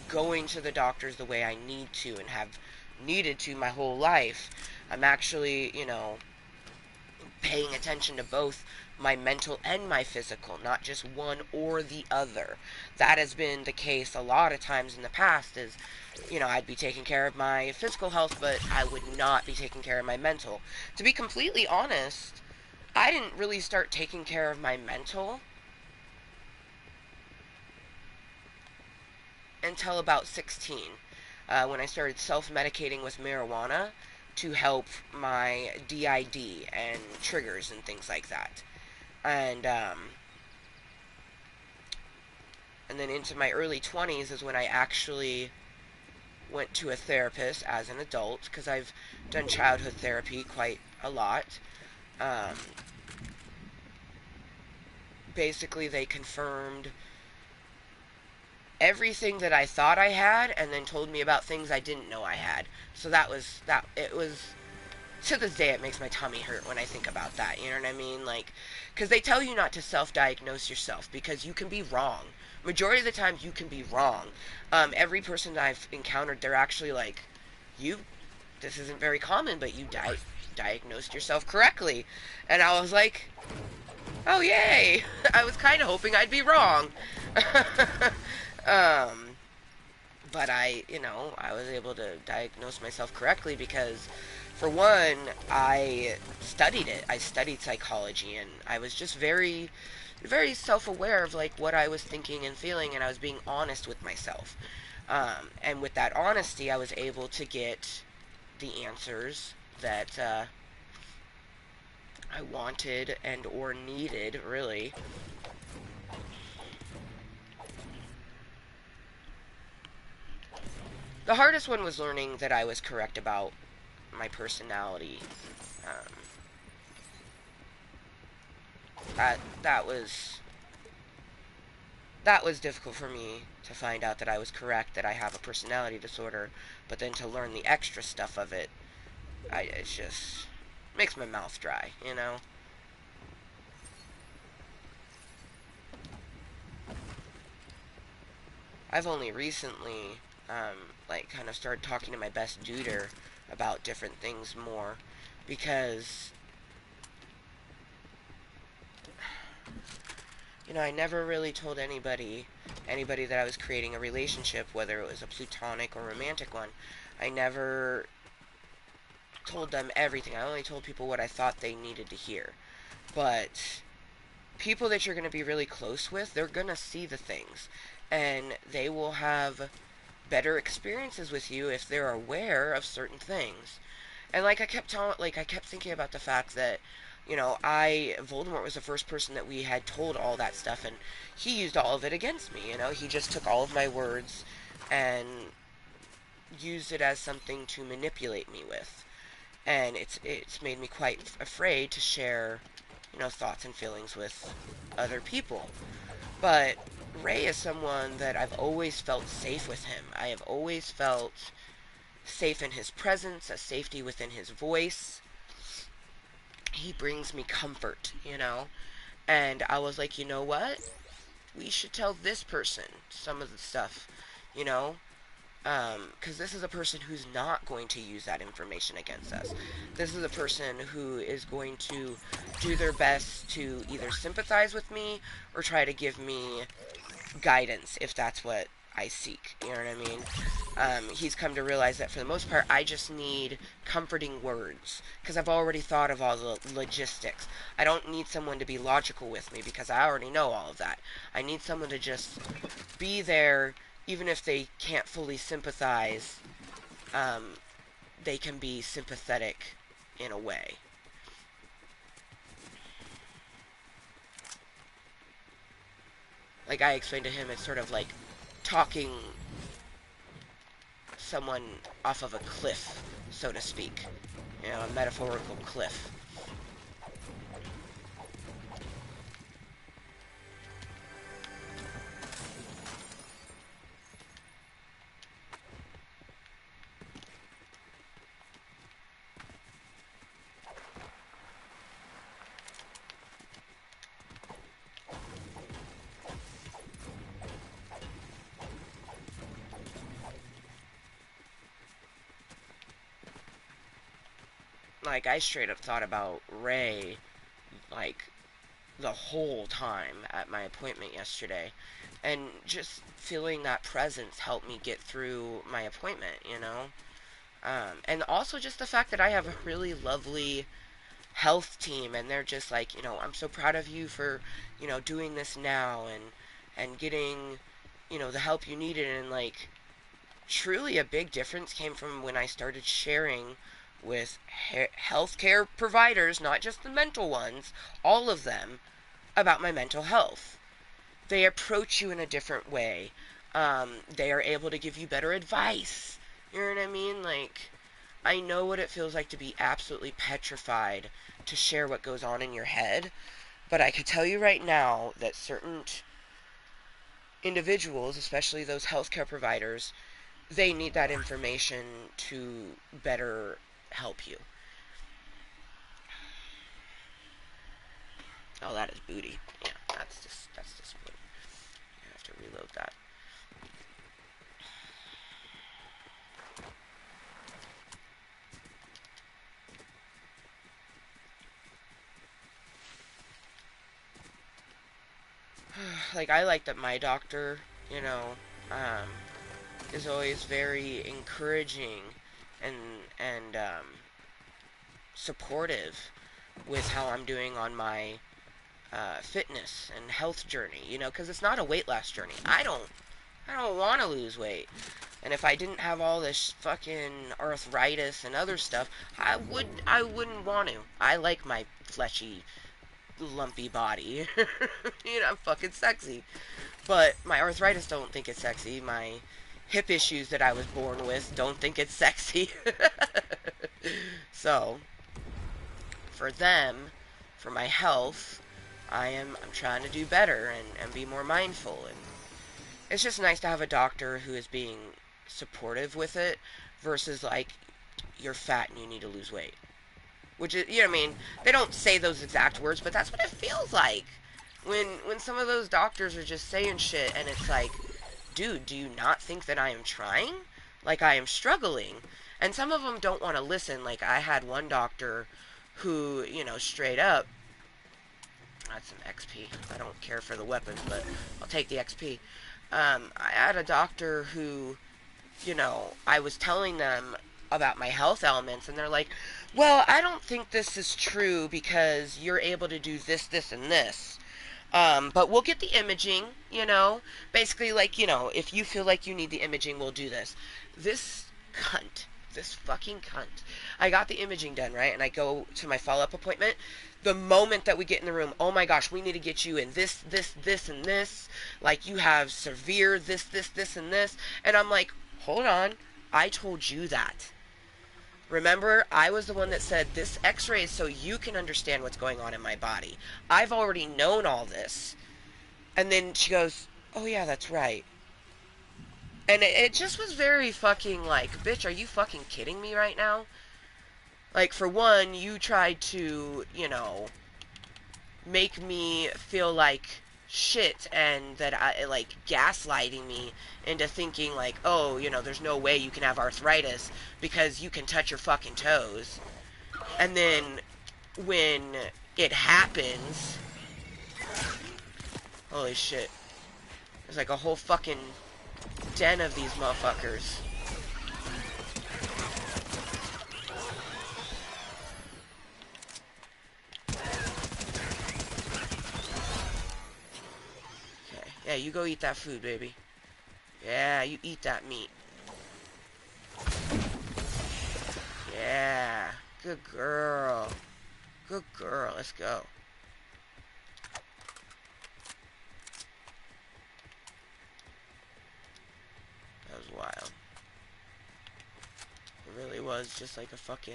going to the doctors the way I need to and have needed to my whole life. I'm actually, paying attention to both my mental and my physical, not just one or the other. That has been the case a lot of times in the past is, I'd be taking care of my physical health, but I would not be taking care of my mental. To be completely honest, I didn't really start taking care of my mental until about 16, when I started self-medicating with marijuana to help my DID and triggers and things like that. And and then into my early 20s is when I actually went to a therapist as an adult, because I've done childhood therapy quite a lot. Um, Basically, they confirmed everything that I thought I had, and then told me about things I didn't know I had. So that was that. It was, to this day, it makes my tummy hurt when I think about that. You know what I mean? Like, because they tell you not to self-diagnose yourself because you can be wrong. Majority of the times, you can be wrong. Every person that I've encountered, they're actually like, you. This isn't very common, but you diagnosed yourself correctly, and I was like, oh yay! I was kind of hoping I'd be wrong. um, but I was able to diagnose myself correctly because, for one, I studied it. I studied psychology, and I was just very, very self-aware of like what I was thinking and feeling, and I was being honest with myself. And with that honesty, I was able to get the answers that I wanted and or needed, really. The hardest one was learning that I was correct about my personality. Um, that that was difficult for me to find out that I was correct, that I have a personality disorder, but then to learn the extra stuff of it, it's just makes my mouth dry, you know. I've only recently, like, kind of started talking to my best duder about different things more, because I never really told anybody that I was creating a relationship, whether it was a platonic or romantic one. I never told them everything. I only told people what I thought they needed to hear. But people that you're going to be really close with, they're going to see the things, and they will have better experiences with you if they're aware of certain things. And I kept thinking about the fact that, Voldemort was the first person that we had told all that stuff, and he used all of it against me. He just took all of my words and used it as something to manipulate me with, and it's made me quite afraid to share, thoughts and feelings with other people. But Ray is someone that I've always felt safe with him. I have always felt safe in his presence, a safety within his voice. He brings me comfort. And I was like, you know what? We should tell this person some of the stuff, you know? Because this is a person who's not going to use that information against us. This is a person who is going to do their best to either sympathize with me or try to give me guidance if that's what I seek. You know what I mean? He's come to realize that for the most part, I just need comforting words because I've already thought of all the logistics. I don't need someone to be logical with me because I already know all of that. I need someone to just be there, even if they can't fully sympathize. Um, they can be sympathetic in a way. Like I explained to him, it's sort of like talking someone off of a cliff, so to speak. A metaphorical cliff. Like, I straight up thought about Ray, like, the whole time at my appointment yesterday. And just feeling that presence helped me get through my appointment, you know? And also just the fact that I have a really lovely health team, and they're just like, I'm so proud of you for, doing this now, and getting, the help you needed. And like, truly a big difference came from when I started sharing with healthcare providers, not just the mental ones, all of them, about my mental health. They approach you in a different way. They are able to give you better advice. You know what I mean? Like, I know what it feels like to be absolutely petrified to share what goes on in your head, but I could tell you right now that certain individuals, especially those healthcare providers, they need that information to better help you. Oh, that is booty. Yeah, that's just booty. I have to reload that. Like, I like that my doctor, um, is always very encouraging and supportive with how I'm doing on my fitness and health journey. Because it's not a weight loss journey. I don't want to lose weight. And if I didn't have all this fucking arthritis and other stuff, I wouldn't want to. I like my fleshy, lumpy body. I'm fucking sexy. But my arthritis don't think it's sexy. My hip issues that I was born with don't think it's sexy. So, for them, for my health, I'm trying to do better and be more mindful. And it's just nice to have a doctor who is being supportive with it versus like, you're fat and you need to lose weight. Which is, what I mean? They don't say those exact words, but that's what it feels like. When some of those doctors are just saying shit, and it's like, dude, do you not think that I am trying? Like, I am struggling. And some of them don't want to listen. Like, I had one doctor who, straight up, that's some XP. I don't care for the weapons, but I'll take the XP. I had a doctor who, I was telling them about my health elements, and they're like, well, I don't think this is true because you're able to do this, this, and this. But we'll get the imaging, Basically, like, if you feel like you need the imaging, we'll do this. This cunt, this fucking cunt. I got the imaging done, right? And I go to my follow-up appointment. The moment that we get in the room, oh my gosh, we need to get you in this, and this. Like, you have severe this, and this. And I'm like, hold on. I told you that. Remember, I was the one that said this x-ray is so you can understand what's going on in my body. I've already known all this. And then she goes, oh yeah, that's right. And it just was very fucking like, bitch, are you fucking kidding me right now? Like, for one, you tried to, make me feel like shit, and that I, like, gaslighting me into thinking like, oh, there's no way you can have arthritis because you can touch your fucking toes. And then when it happens, holy shit, there's like a whole fucking den of these motherfuckers. Okay, yeah, you go eat that food, baby. Yeah, you eat that meat. Yeah, good girl. Good girl, let's go. That was wild. It really was just like a fucking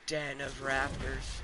den of raptors.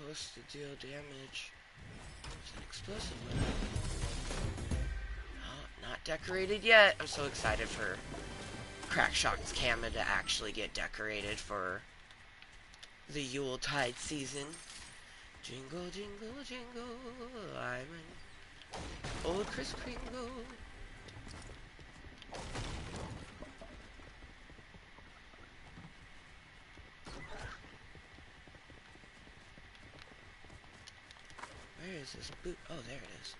supposed to deal damage. It's an explosive weapon. Oh, not decorated yet. I'm so excited for Crackshock's Kama to actually get decorated for the Yuletide season. Jingle, jingle, jingle, I'm an old Kris Kringle. Where is this boot? Oh, there it is.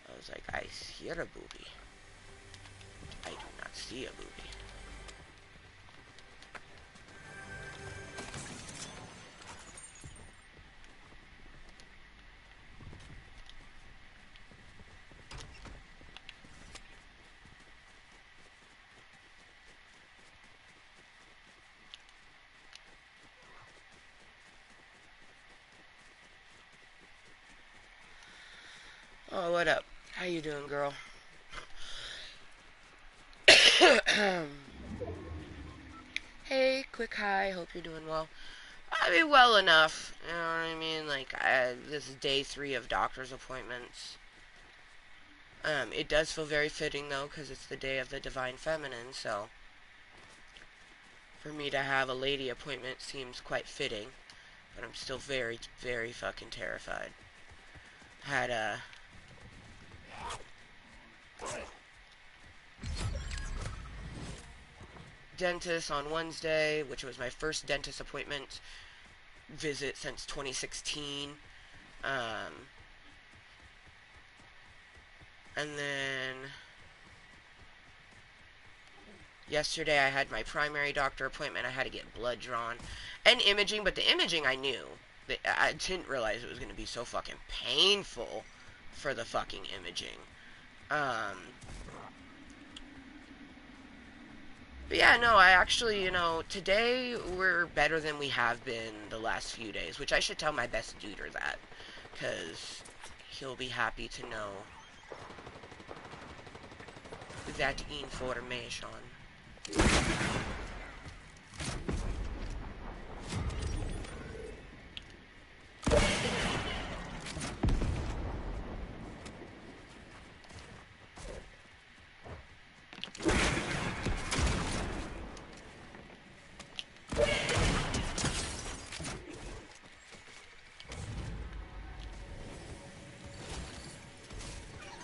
I was like, I hear a booby. I do not see a booby. Oh, what up? How you doing, girl? Hey, quick hi. Hope you're doing well. I mean, well enough. You know what I mean? Like, this is day 3 of doctor's appointments. It does feel very fitting, though, because it's the day of the Divine Feminine, so for me to have a lady appointment seems quite fitting, but I'm still very, very fucking terrified. Had a dentist on Wednesday, which was my first dentist appointment visit since 2016. And then yesterday I had my primary doctor appointment. I had to get blood drawn and imaging, but the imaging I knew. I didn't realize it was going to be so fucking painful for the fucking imaging. But yeah, no, I actually, you know, today we're better than we have been the last few days, which I should tell my best duder that, because he'll be happy to know that information.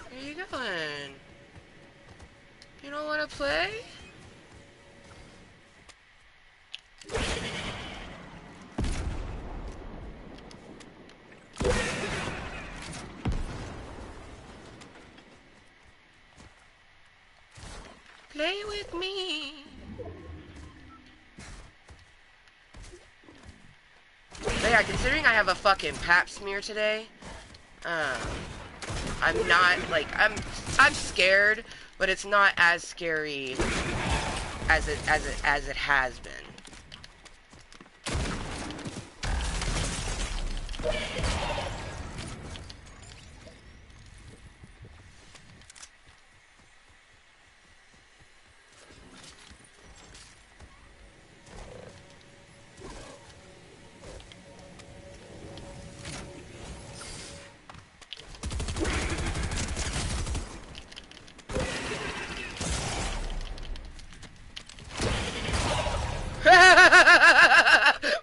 Where you going? You don't want to play? Play with me. But yeah, considering I have a fucking pap smear today, I'm not, like, I'm scared, but it's not as scary as it has been.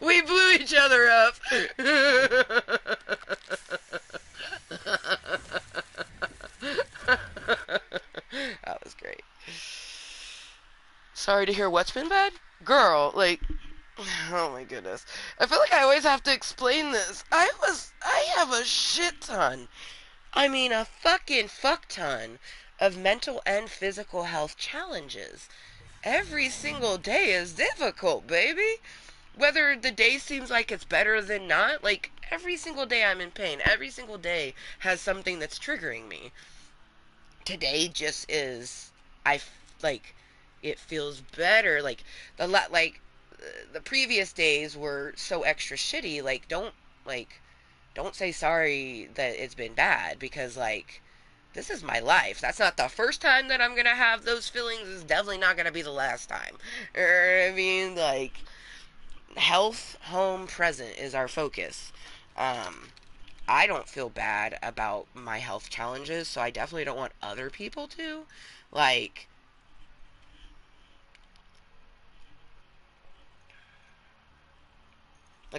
We blew each other up. That was great. Sorry to hear what's been bad? Girl, like, oh my goodness. I feel like I always have to explain this. I have a shit ton. I mean, a fucking fuck ton of mental and physical health challenges. Every single day is difficult, baby. Whether the day seems like it's better than not, like, every single day I'm in pain. Every single day has something that's triggering me. Today just is, like, it feels better. Like, the previous days were so extra shitty. Like, don't say sorry that it's been bad, because, like, this is my life. That's not the first time that I'm gonna have those feelings. It's definitely not gonna be the last time. I mean, like, health, home, present is our focus. I don't feel bad about my health challenges, so I definitely don't want other people to. Like,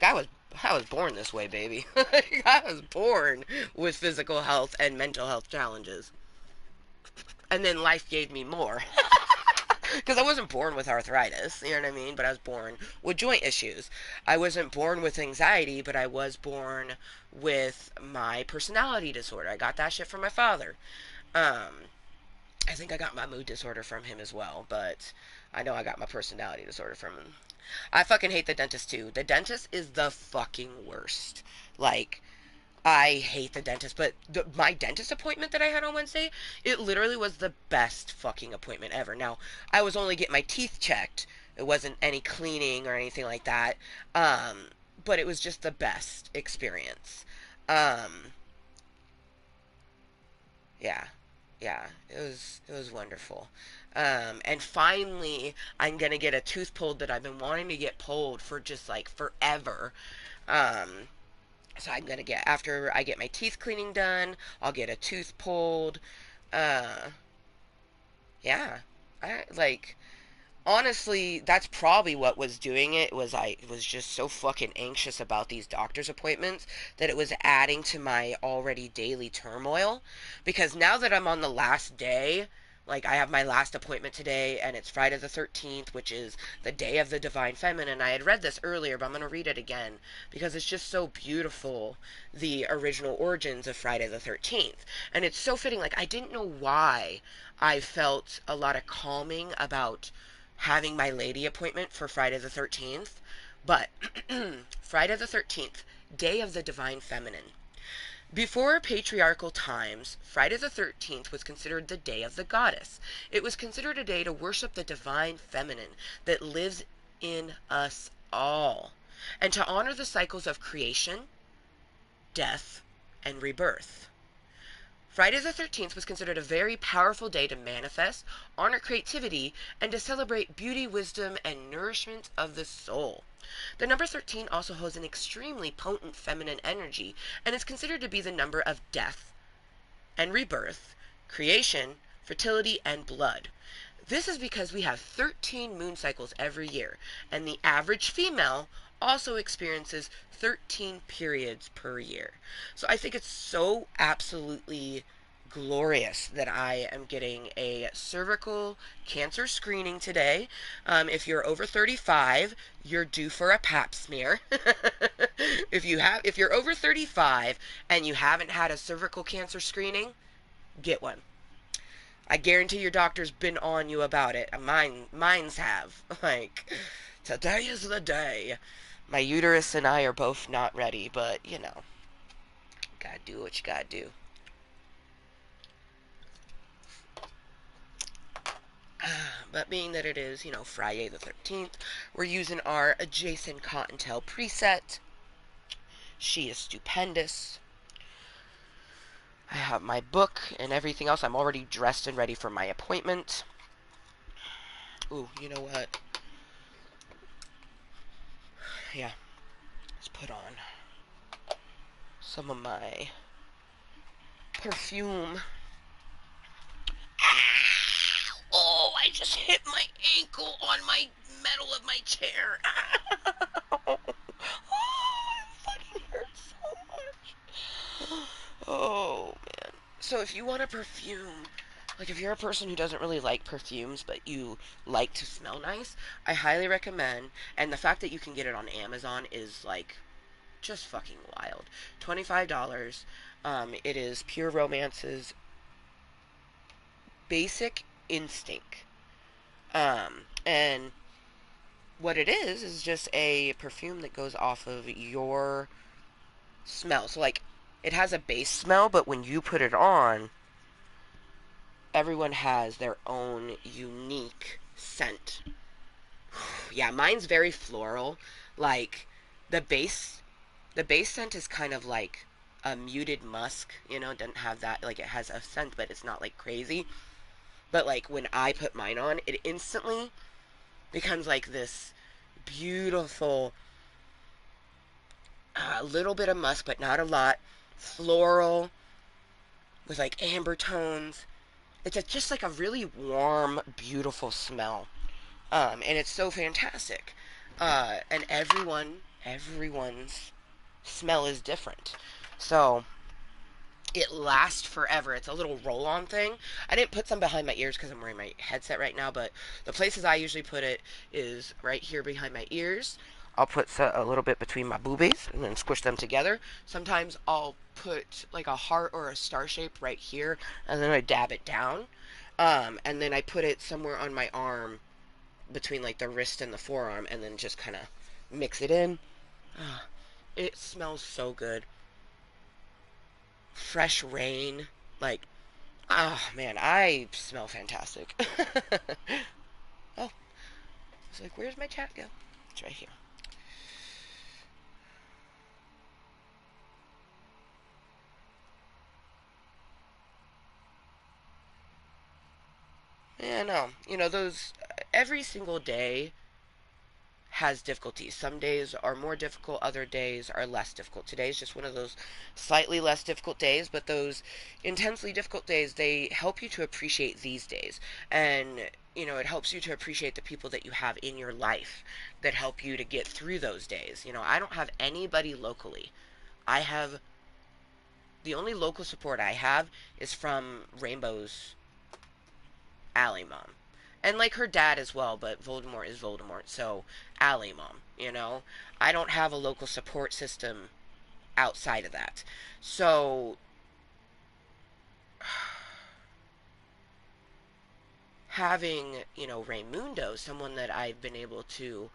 I was born this way, baby. I was born with physical health and mental health challenges. And then life gave me more. Because I wasn't born with arthritis, you know what I mean? But I was born with joint issues. I wasn't born with anxiety, but I was born with my personality disorder. I got that shit from my father. Um, I think I got my mood disorder from him as well, but I know I got my personality disorder from him. I fucking hate the dentist too. The dentist is the fucking worst. Like, I hate the dentist, but my dentist appointment that I had on Wednesday, it literally was the best fucking appointment ever. Now, I was only getting my teeth checked. It wasn't any cleaning or anything like that. Um, but it was just the best experience. Um, yeah. Yeah, it was wonderful. And finally, I'm gonna get a tooth pulled that I've been wanting to get pulled for just like forever. Um, So I'm gonna get after I get my teeth cleaning done, I'll get a tooth pulled. Uh, yeah, I like honestly, that's probably what was doing it. Was I was just so fucking anxious about these doctor's appointments that it was adding to my already daily turmoil. Because now that I'm on the last day, like I have my last appointment today, and it's Friday the 13th, which is the day of the Divine Feminine. I had read this earlier, but I'm going to read it again because it's just so beautiful, the original origins of Friday the 13th. And it's so fitting. Like, I didn't know why I felt a lot of calming about having my lady appointment for Friday the 13th, but Friday the 13th, day of the Divine Feminine. Before patriarchal times, Friday the 13th was considered the day of the goddess. It was considered a day to worship the divine feminine that lives in us all, and to honor the cycles of creation, death, and rebirth. Friday the 13th was considered a very powerful day to manifest, honor creativity, and to celebrate beauty, wisdom, and nourishment of the soul. The number 13 also holds an extremely potent feminine energy and is considered to be the number of death and rebirth, creation, fertility, and blood. This is because we have 13 moon cycles every year, and the average female also experiences 13 periods per year. So I think it's so absolutely glorious that I am getting a cervical cancer screening today. If you're over 35, you're due for a pap smear. If you're over 35 and you haven't had a cervical cancer screening, get one. I guarantee your doctor's been on you about it. Mine's have. Like, today is the day. My uterus and I are both not ready, but gotta do what you gotta do. But being that it is, Friday the 13th, we're using our adjacent Kottontale preset. She is stupendous. I have my book and everything else. I'm already dressed and ready for my appointment. Ooh, you know what? Yeah, let's put on some of my perfume. Oh, I just hit my ankle on my metal of my chair. Oh, it fucking hurts so much. Oh, man. So if you want a perfume, like if you're a person who doesn't really like perfumes, but you like to smell nice, I highly recommend, and the fact that you can get it on Amazon is like just fucking wild. $25. It is Pure Romance's Basic Instinct. And what it is just a perfume that goes off of your smell. So, like, it has a base smell, but when you put it on, everyone has their own unique scent. Yeah, mine's very floral. Like, the base, the base scent is kind of like a muted musk, it doesn't have that, like, it has a scent, but it's not, like, crazy. But, like, when I put mine on, it instantly becomes like this beautiful A little bit of musk, but not a lot. Floral with like amber tones. It's just like a really warm, beautiful smell. And it's so fantastic. And everyone's smell is different. So it lasts forever. It's a little roll-on thing. I didn't put some behind my ears because I'm wearing my headset right now, but the places I usually put it is right here behind my ears. I'll put a little bit between my boobies and then squish them together. Sometimes I'll put like a heart or a star shape right here, and then I dab it down. And then I put it somewhere on my arm between like the wrist and the forearm, and then just kind of mix it in. It smells so good. Fresh rain, like, oh man, I smell fantastic. Oh, it's like, where's my chat go? It's right here. Yeah, no, those every single day has difficulties. Some days are more difficult, other days are less difficult. Today is just one of those slightly less difficult days, but those intensely difficult days, they help you to appreciate these days. And, it helps you to appreciate the people that you have in your life that help you to get through those days. I don't have anybody locally. I have the only local support I have is from Rainbow's Alley Mom. And like her dad as well, but Voldemort is Voldemort, so Alley Mom. I don't have a local support system outside of that. So having, Raymundo, someone that I've been able to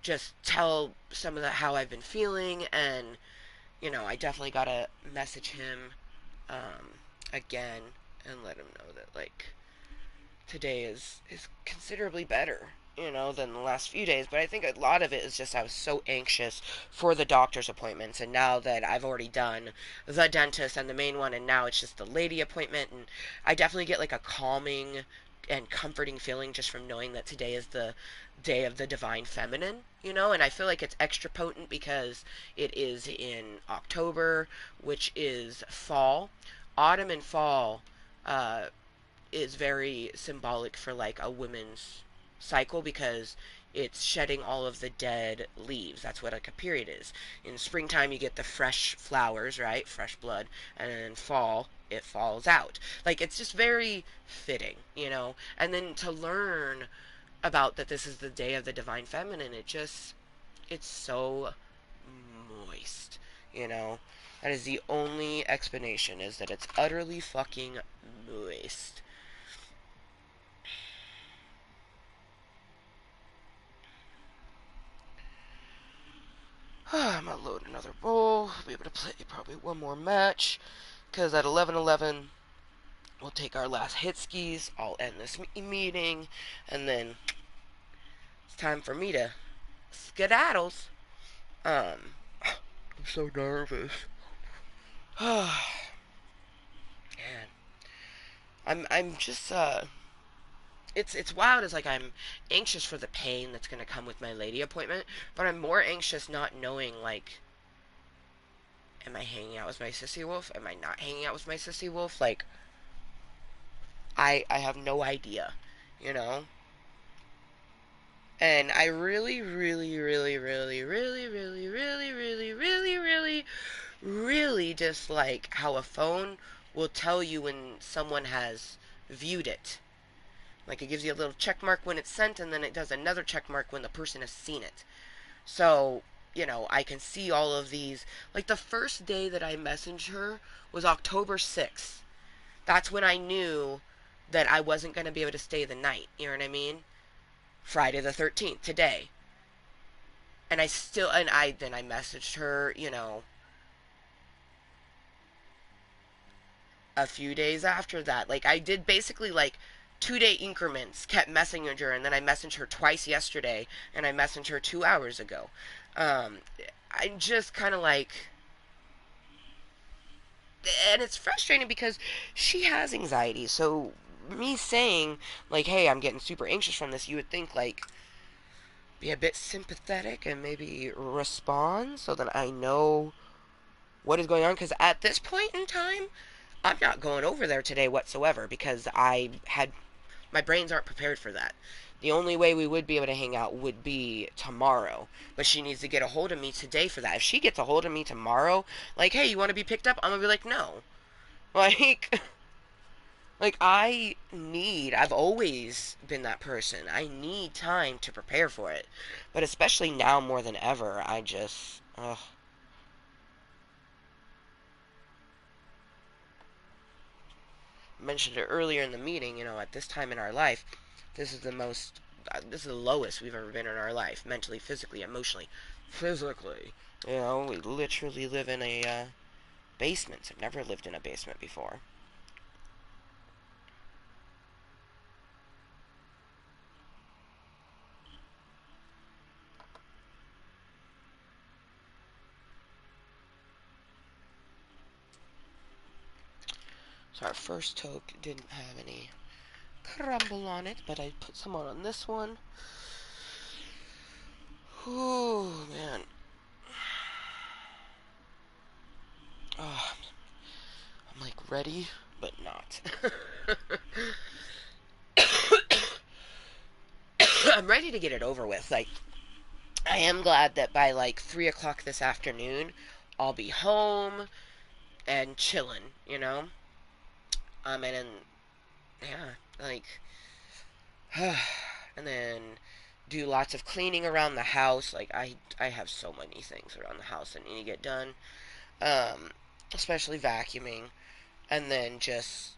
just tell some of the how I've been feeling, and I definitely gotta message him again and let him know that like today is considerably better, than the last few days. But I think a lot of it is just I was so anxious for the doctor's appointments, and now that I've already done the dentist and the main one, and now it's just the lady appointment, and I definitely get like a calming and comforting feeling just from knowing that today is the day of the divine feminine, and I feel like it's extra potent because it is in October, which is fall. Autumn and fall uh, is very symbolic for like a women's cycle because it's shedding all of the dead leaves. That's what like a period is. In springtime, you get the fresh flowers, right? Fresh blood. And then in fall, it falls out. Like, it's just very fitting. And then to learn about that this is the day of the divine feminine, it's so moist. That is the only explanation, is that it's utterly fucking moist. I'm gonna load another bowl. Be able to play probably one more match. Because at 11:11, we'll take our last hit skis. I'll end this meeting. And then it's time for me to skedaddles. I'm so nervous. Man. I'm just, it's wild. It's like I'm anxious for the pain that's gonna come with my lady appointment. But I'm more anxious not knowing, like, am I hanging out with my sissy wolf? Am I not hanging out with my sissy wolf? Like, I have no idea, you know? And I really, really, really, really, really, really, really, really, really, really, really dislike how a phone will tell you when someone has viewed it. Like, it gives you a little check mark when it's sent, and then it does another check mark when the person has seen it. So, I can see all of these. Like, the first day that I messaged her was October 6th. That's when I knew that I wasn't going to be able to stay the night. You know what I mean? Friday the 13th, today. Then I messaged her, a few days after that. Like, I did basically like 2 day increments, kept messaging her, and then I messaged her twice yesterday, and I messaged her 2 hours ago. Um, I'm just kind of like, and it's frustrating because she has anxiety. So me saying like, "Hey, I'm getting super anxious from this," you would think like be a bit sympathetic and maybe respond so that I know what is going on. Because at this point in time, I'm not going over there today whatsoever because my brains aren't prepared for that. The only way we would be able to hang out would be tomorrow. But she needs to get a hold of me today for that. If she gets a hold of me tomorrow, like, hey, you want to be picked up? I'm going to be like, no. Like, I've always been that person. I need time to prepare for it. But especially now more than ever, ugh. I mentioned it earlier in the meeting, at this time in our life, this is this is the lowest we've ever been in our life, mentally, physically, emotionally. Physically. We literally live in a basement. I've never lived in a basement before. So our first toke didn't have any crumble on it, but I put some on this one. Ooh, man. Oh, I'm like ready, but not. I'm ready to get it over with. Like, I am glad that by like 3 o'clock this afternoon, I'll be home and chilling, and yeah, like, and then do lots of cleaning around the house. Like, I have so many things around the house that need to get done, um, especially vacuuming, and then just,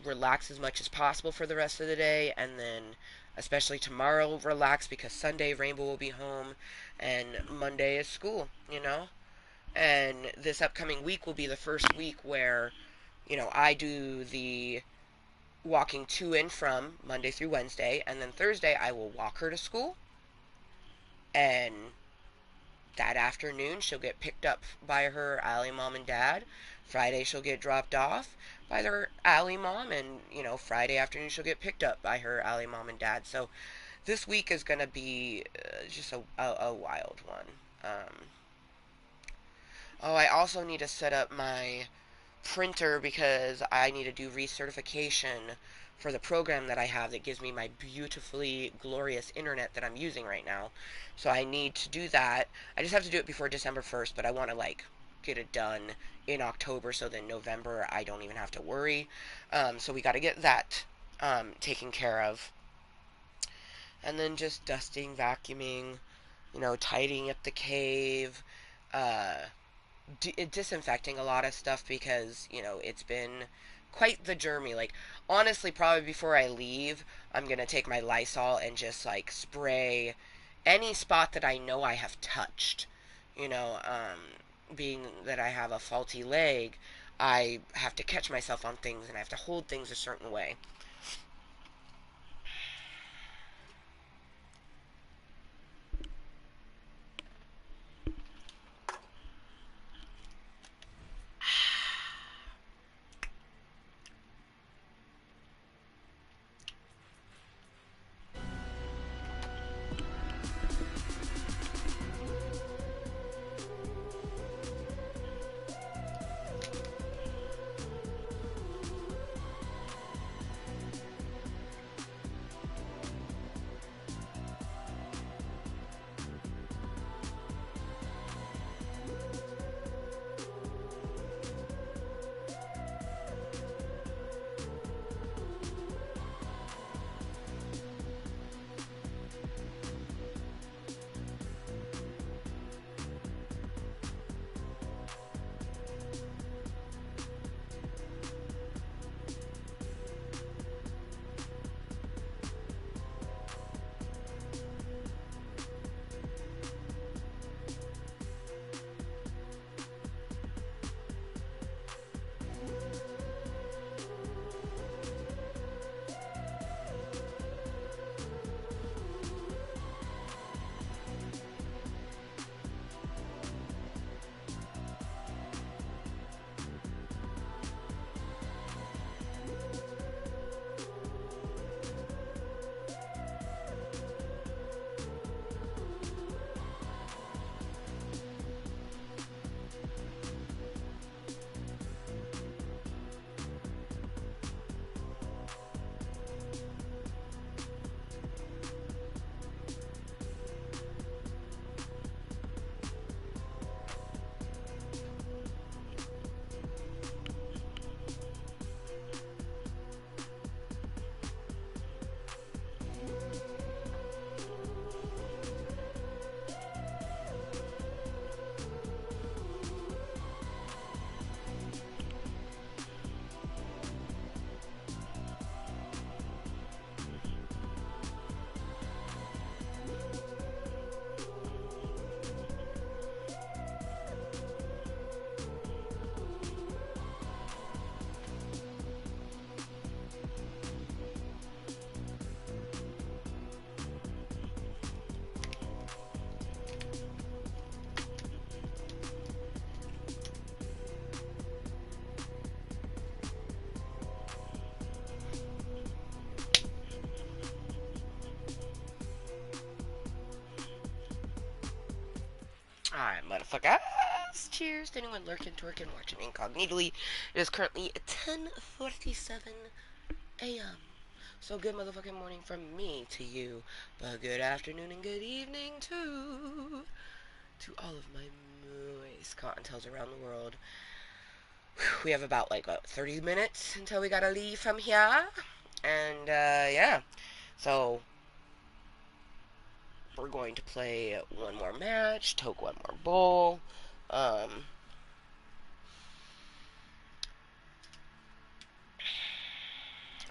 relax as much as possible for the rest of the day, and then especially tomorrow relax because Sunday Rainbow will be home and Monday is school, and this upcoming week will be the first week where, I do the walking to and from Monday through Wednesday, and then Thursday I will walk her to school, and that afternoon she'll get picked up by her Allie mom and dad. Friday she'll get dropped off by their Allie mom, and Friday afternoon she'll get picked up by her Allie mom and dad. So this week is gonna be just a wild one. Oh, I also need to set up my printer because I need to do recertification for the program that I have that gives me my beautifully glorious internet that I'm using right now. So I need to do that. I just have to do it before December 1st, but I want to like get it done in October so that November I don't even have to worry. So we got to get that taken care of. And then just dusting, vacuuming, tidying up the cave, uh, disinfecting a lot of stuff because it's been quite the journey. Like, honestly, probably before I leave, I'm gonna take my Lysol and just like spray any spot that I know I have touched. Being that I have a faulty leg, I have to catch myself on things and I have to hold things a certain way. Chime Motherfuckers. Cheers to anyone lurking, twerking, watching incognitely. It is currently 10:47 a.m. So good motherfucking morning from me to you, but good afternoon and good evening to all of my moist Cottontales around the world. We have about 30 minutes until we gotta leave from here, and yeah. So we're going to play one more match, toke one more bowl. I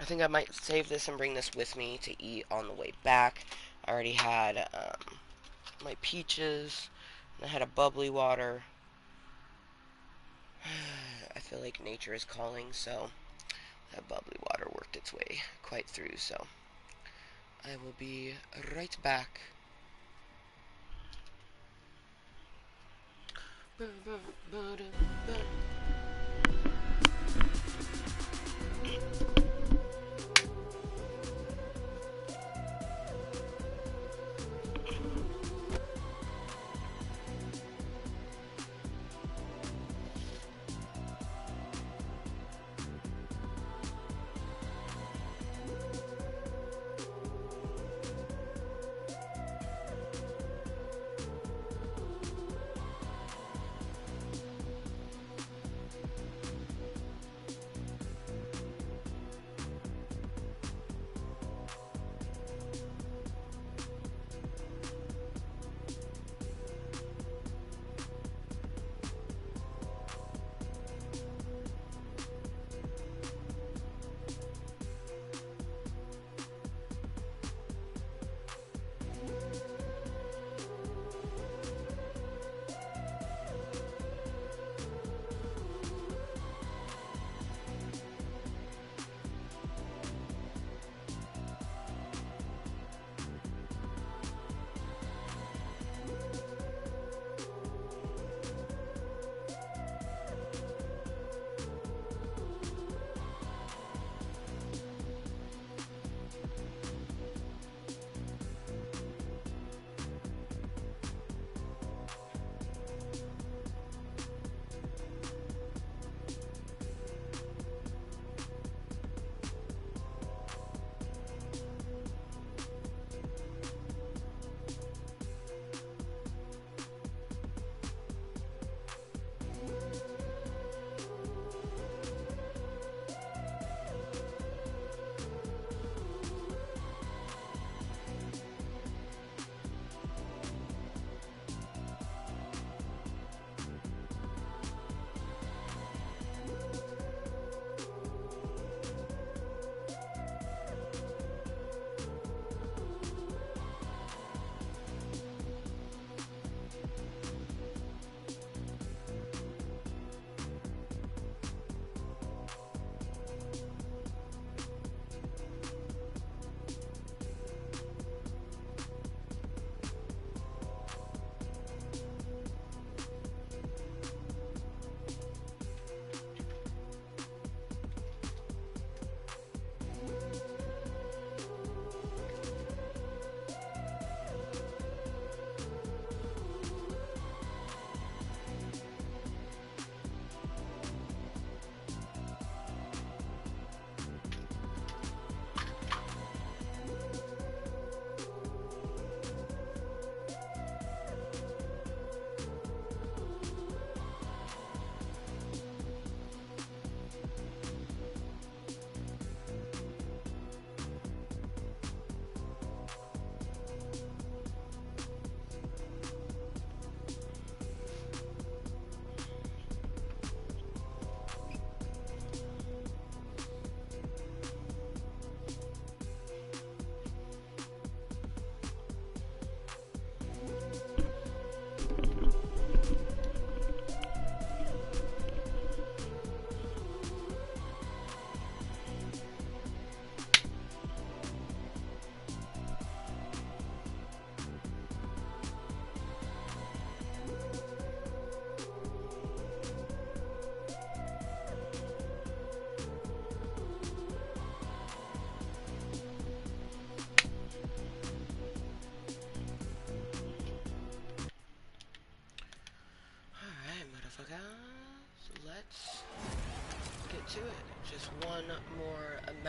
think I might save this and bring this with me to eat on the way back. I already had my peaches, and I had a bubbly water. I feel like nature is calling, so that bubbly water worked its way quite through, so I will be right back.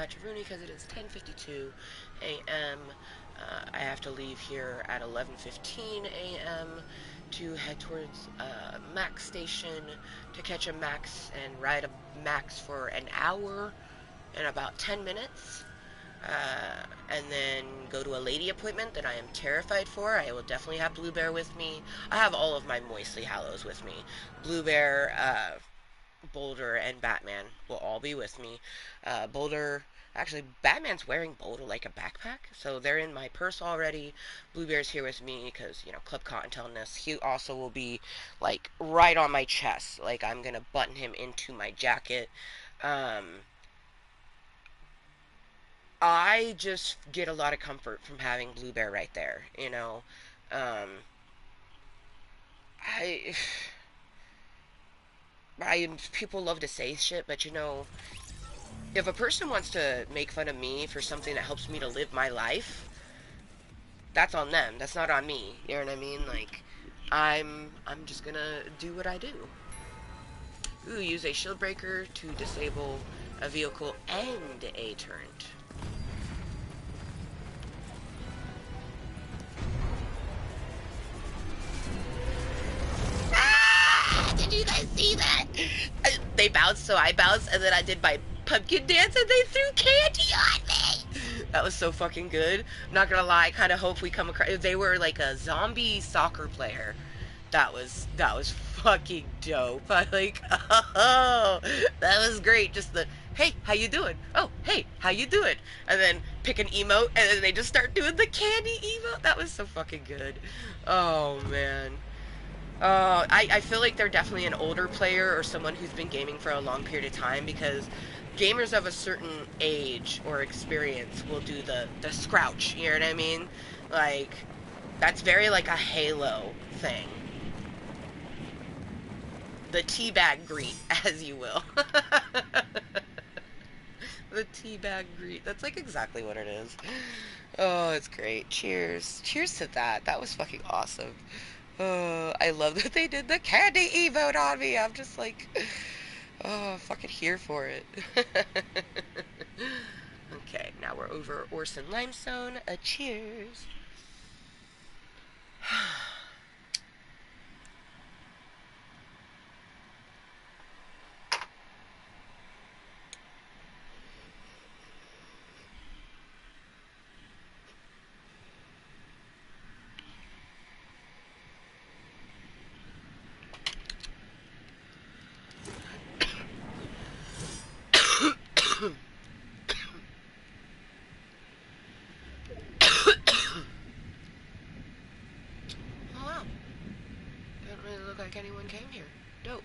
not Rooney because it is 10:52 a.m. I have to leave here at 11:15 a.m. to head towards Max Station to catch a Max and ride a Max for an hour in about 10 minutes. And then go to a lady appointment that I am terrified for. I will definitely have Blue Bear with me. I have all of my Mooiisstt Hallows with me. Blue Bear, Boulder, and Batman will all be with me. Boulder, actually, Batman's wearing Boulder like a backpack, so they're in my purse already. Blue Bear's here with me because, Club Kottontale. He also will be, like, right on my chest. Like, I'm gonna button him into my jacket. I just get a lot of comfort from having Blue Bear right there, Um, I, people love to say shit, but if a person wants to make fun of me for something that helps me to live my life, that's on them. That's not on me. You know what I mean? Like, I'm just gonna do what I do. Ooh, use a shield breaker to disable a vehicle and a turret. Did you guys see that? They bounced, so I bounced, and then I did my pumpkin dance, and they threw candy on me. That was so fucking good. I'm not gonna lie, I kind of hope we come across. They were like a zombie soccer player. That was fucking dope. I like, oh, that was great. Just the hey, how you doing? Oh, hey, how you doing? And then pick an emote, and then they just start doing the candy emote. That was so fucking good. Oh man. I feel like they're definitely an older player or someone who's been gaming for a long period of time because gamers of a certain age or experience will do the scrouch, you know what I mean? Like, that's very like a Halo thing. The teabag greet, as you will. The teabag greet. That's like exactly what it is. Oh, it's great. Cheers. Cheers to that. That was fucking awesome. I love that they did the candy emote on me. I'm just like, oh, fucking here for it. Okay, now we're over Orson Limestone. Cheers. Oh wow. Doesn't really look like anyone came here. Dope.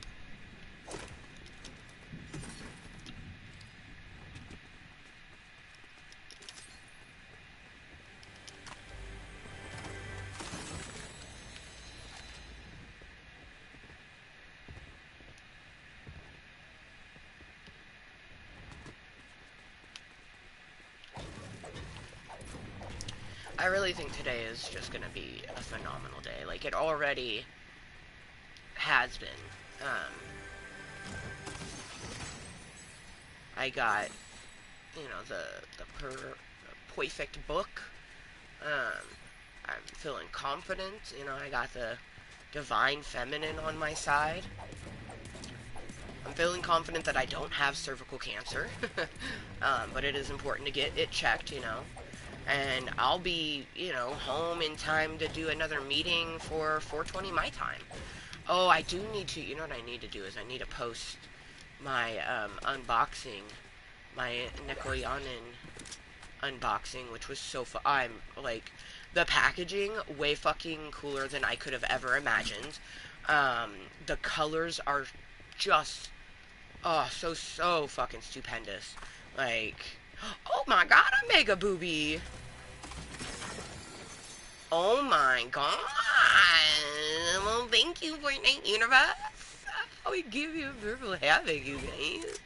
I really think today is just gonna be a phenomenal day. Like, it already has been. I got, the perfect book. I'm feeling confident. I got the divine feminine on my side. I'm feeling confident that I don't have cervical cancer. But it is important to get it checked, And I'll be, home in time to do another meeting for 4:20 my time. Oh, I do need to, what I need to do is I need to post my unboxing, my Nekoyanin unboxing, which was so fun. I'm like, the packaging way fucking cooler than I could have ever imagined. The colors are just, oh, so fucking stupendous. Like, oh my god, a mega booby. Oh my god. Well, thank you, Fortnite Universe. We give you a purple havoc, you guys.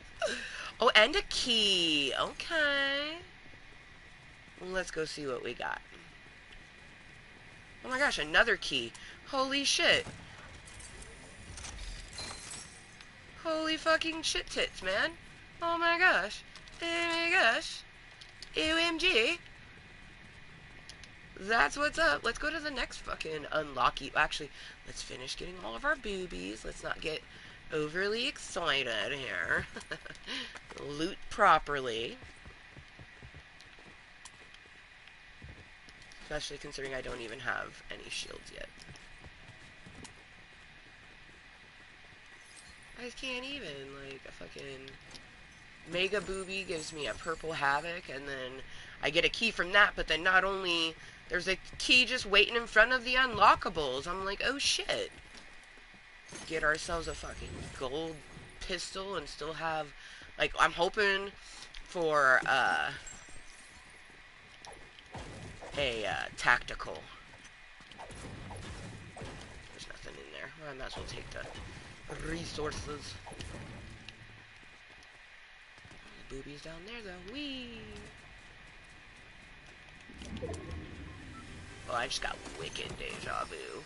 Oh, and a key. Okay. Let's go see what we got. Oh my gosh, another key. Holy shit. Holy fucking shit tits, man. Oh my gosh. Oh my gosh. OMG. That's what's up. Let's go to the next fucking unlocky. Actually, let's finish getting all of our boobies. Let's not get overly excited here. Loot properly. Especially considering I don't even have any shields yet. I just can't even, like, a fucking Mega Booby gives me a purple Havoc, and then I get a key from that, but then not only, there's a key just waiting in front of the unlockables. I'm like, oh shit. Get ourselves a fucking gold pistol and still have, like, I'm hoping for, tactical. There's nothing in there. Well, I might as well take the resources. The boobies down there, though. Whee! Oh, I just got wicked deja vu.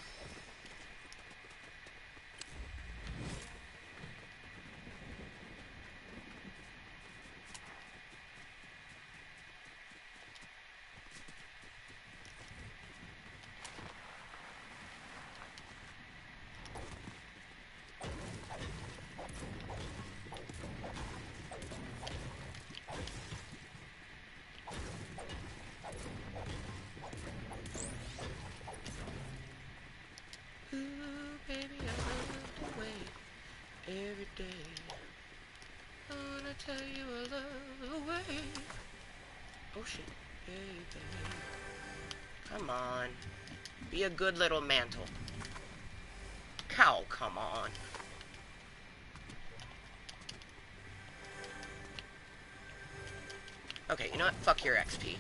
Every day, I wanna tell you I love the way. Oh shit, baby. Come on, be a good little mantle. Cow, come on. Okay, you know what? Fuck your XP.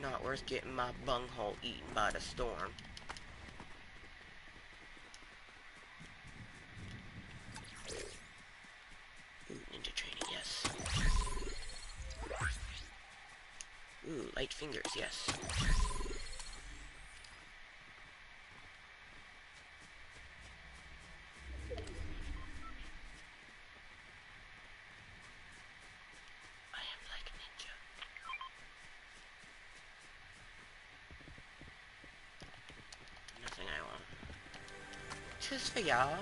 Not worth getting my bunghole eaten by the storm. Ooh, ninja training, yes. Ooh, light fingers, yes. For y'all.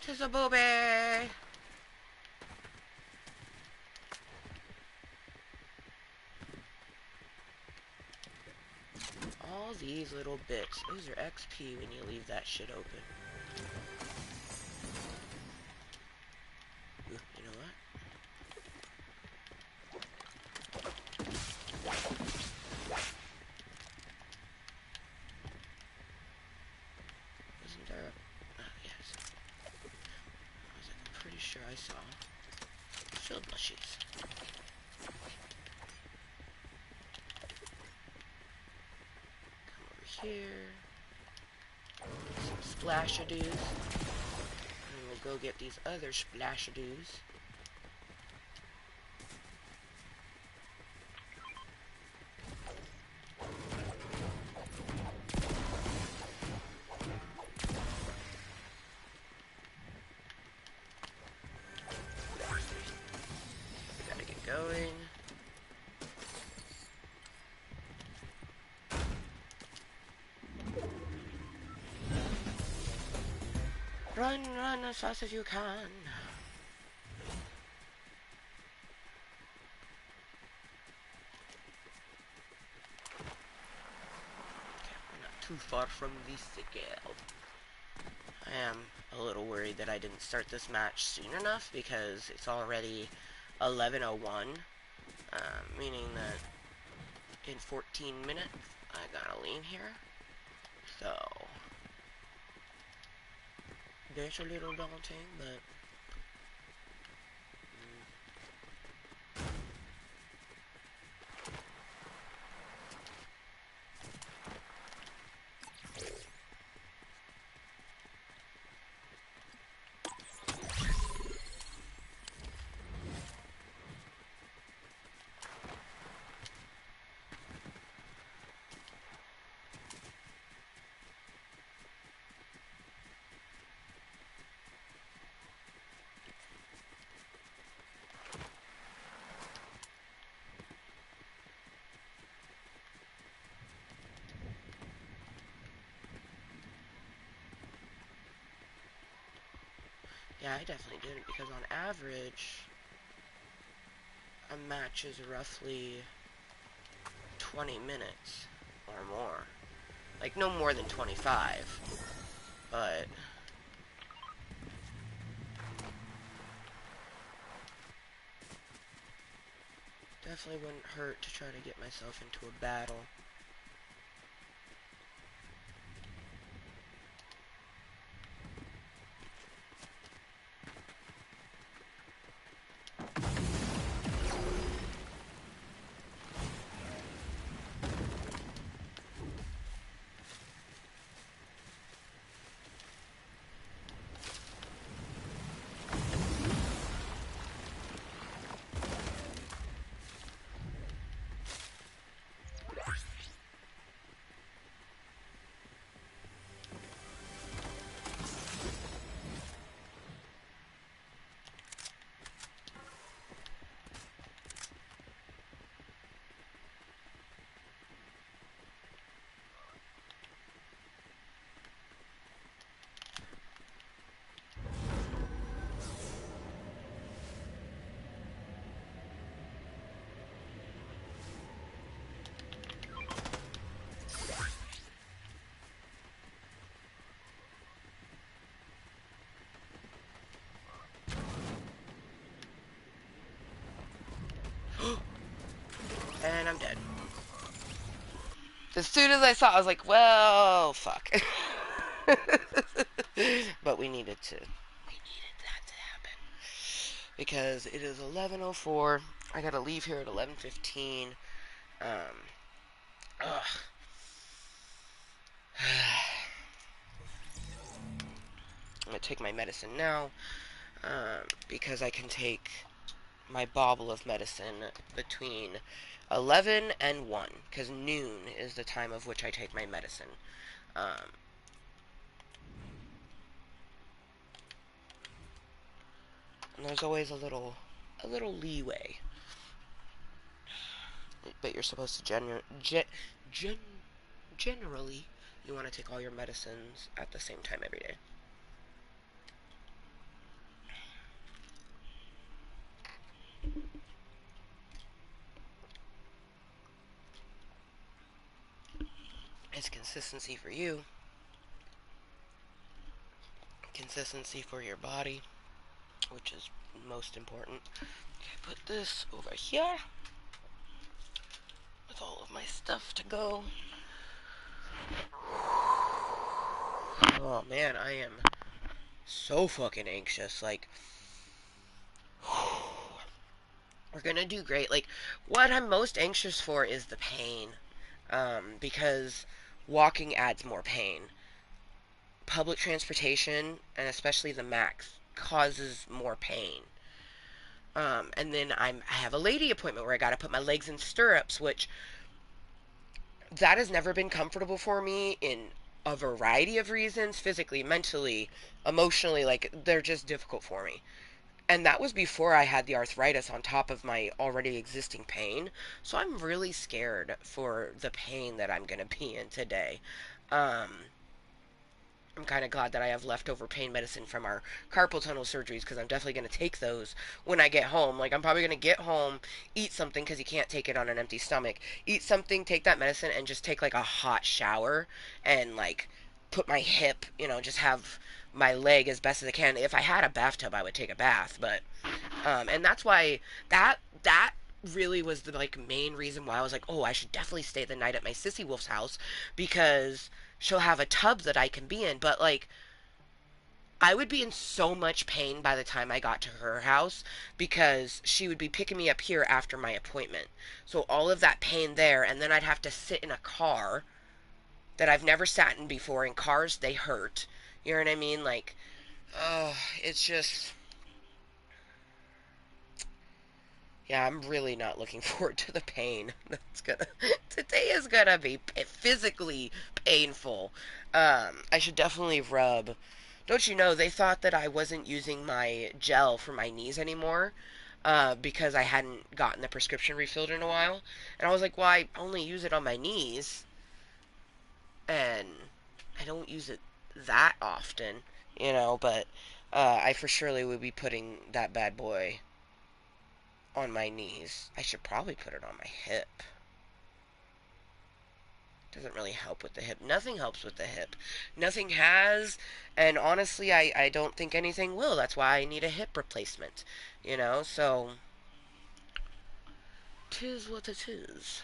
Tis a booby. All these little bits. Those are XP when you leave that shit open. Ooh, you know what? Isn't there a... Oh, yes. I was like, pretty sure I saw shield mushies. Come over here. Some splash-a-doos. And we'll go get these other splash-a-doos. Going. Run, run as fast as you can. Okay, we're not too far from the sickle. I am a little worried that I didn't start this match soon enough because it's already 11:01, meaning that in 14 minutes I gotta leave here. So that's a little daunting, but Yeah, I definitely didn't, because on average, a match is roughly 20 minutes or more. Like, no more than 25. But definitely wouldn't hurt to try to get myself into a battle. And I'm dead. As soon as I saw it, I was like, well, fuck. But we needed that to happen. Because it is 11:04. I gotta leave here at 11:15. Um, ugh. I'm gonna take my medicine now, because I can take my bottle of medicine between 11 and 1, because noon is the time of which I take my medicine. Um, and there's always a little leeway, but you're supposed to generally, you want to take all your medicines at the same time every day. It's consistency for you, consistency for your body, which is most important. Okay, put this over here with all of my stuff to go. Oh man, I am so fucking anxious. Like, we're gonna do great. Like, what I'm most anxious for is the pain. Because walking adds more pain. Public transportation, and especially the Max, causes more pain. And then I have a lady appointment where I gotta put my legs in stirrups, which that has never been comfortable for me in a variety of reasons, physically, mentally, emotionally. Like, they're just difficult for me. And that was before I had the arthritis on top of my already existing pain. So I'm really scared for the pain that I'm going to be in today. Um, I'm kind of glad that I have leftover pain medicine from our carpal tunnel surgeries, because I'm definitely going to take those when I get home. Like, I'm probably going to get home, eat something, because you can't take it on an empty stomach. Eat something, take that medicine, and just take like a hot shower and like put my hip, just have my leg as best as I can. If I had a bathtub, I would take a bath, but and that's why that really was the like main reason why I was like, oh, I should definitely stay the night at my sissy wolf's house, because she'll have a tub that I can be in. But like, I would be in so much pain by the time I got to her house, because she would be picking me up here after my appointment. So all of that pain there, and then I'd have to sit in a car that I've never sat in before. In cars, they hurt. You know what I mean? Like, oh, it's just, yeah, I'm really not looking forward to the pain. Today is gonna be physically painful. I should definitely rub. Don't you know, they thought that I wasn't using my gel for my knees anymore, because I hadn't gotten the prescription refilled in a while. And I was like, well, I only use it on my knees, and I don't use it that often, but I for surely would be putting that bad boy on my knees. I should probably put it on my hip. Doesn't really help with the hip. Nothing helps with the hip. Nothing has, and honestly, I don't think anything will. That's why I need a hip replacement. So, tis what it is.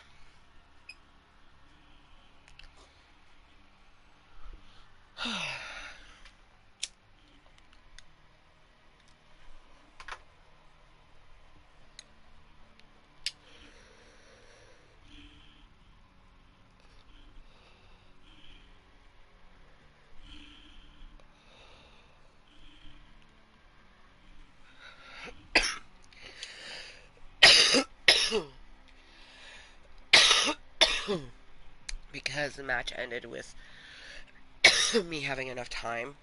Because the match ended with me having enough time.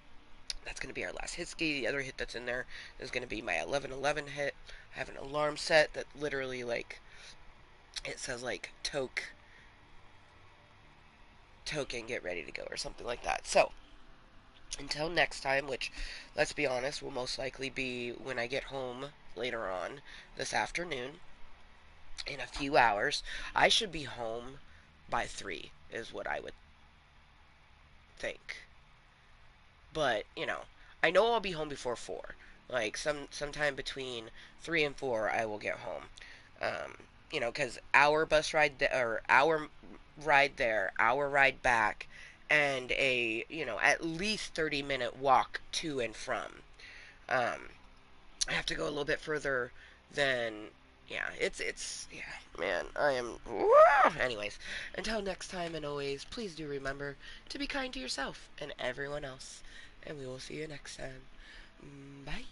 That's going to be our last hit ski. The other hit that's in there is going to be my 11:11 hit. I have an alarm set that literally, like, it says, like, token, get ready to go, or something like that. So, until next time, which, let's be honest, will most likely be when I get home later on this afternoon, in a few hours, I should be home by 3, is what I would think. But, I know I'll be home before 4. Like, sometime between 3 and 4, I will get home. Because our bus ride, or our ride there, our ride back, and at least 30-minute walk to and from. Um, I have to go a little bit further than, yeah, yeah, man, I am, anyways, until next time, and always, please do remember to be kind to yourself and everyone else, and we will see you next time. Bye.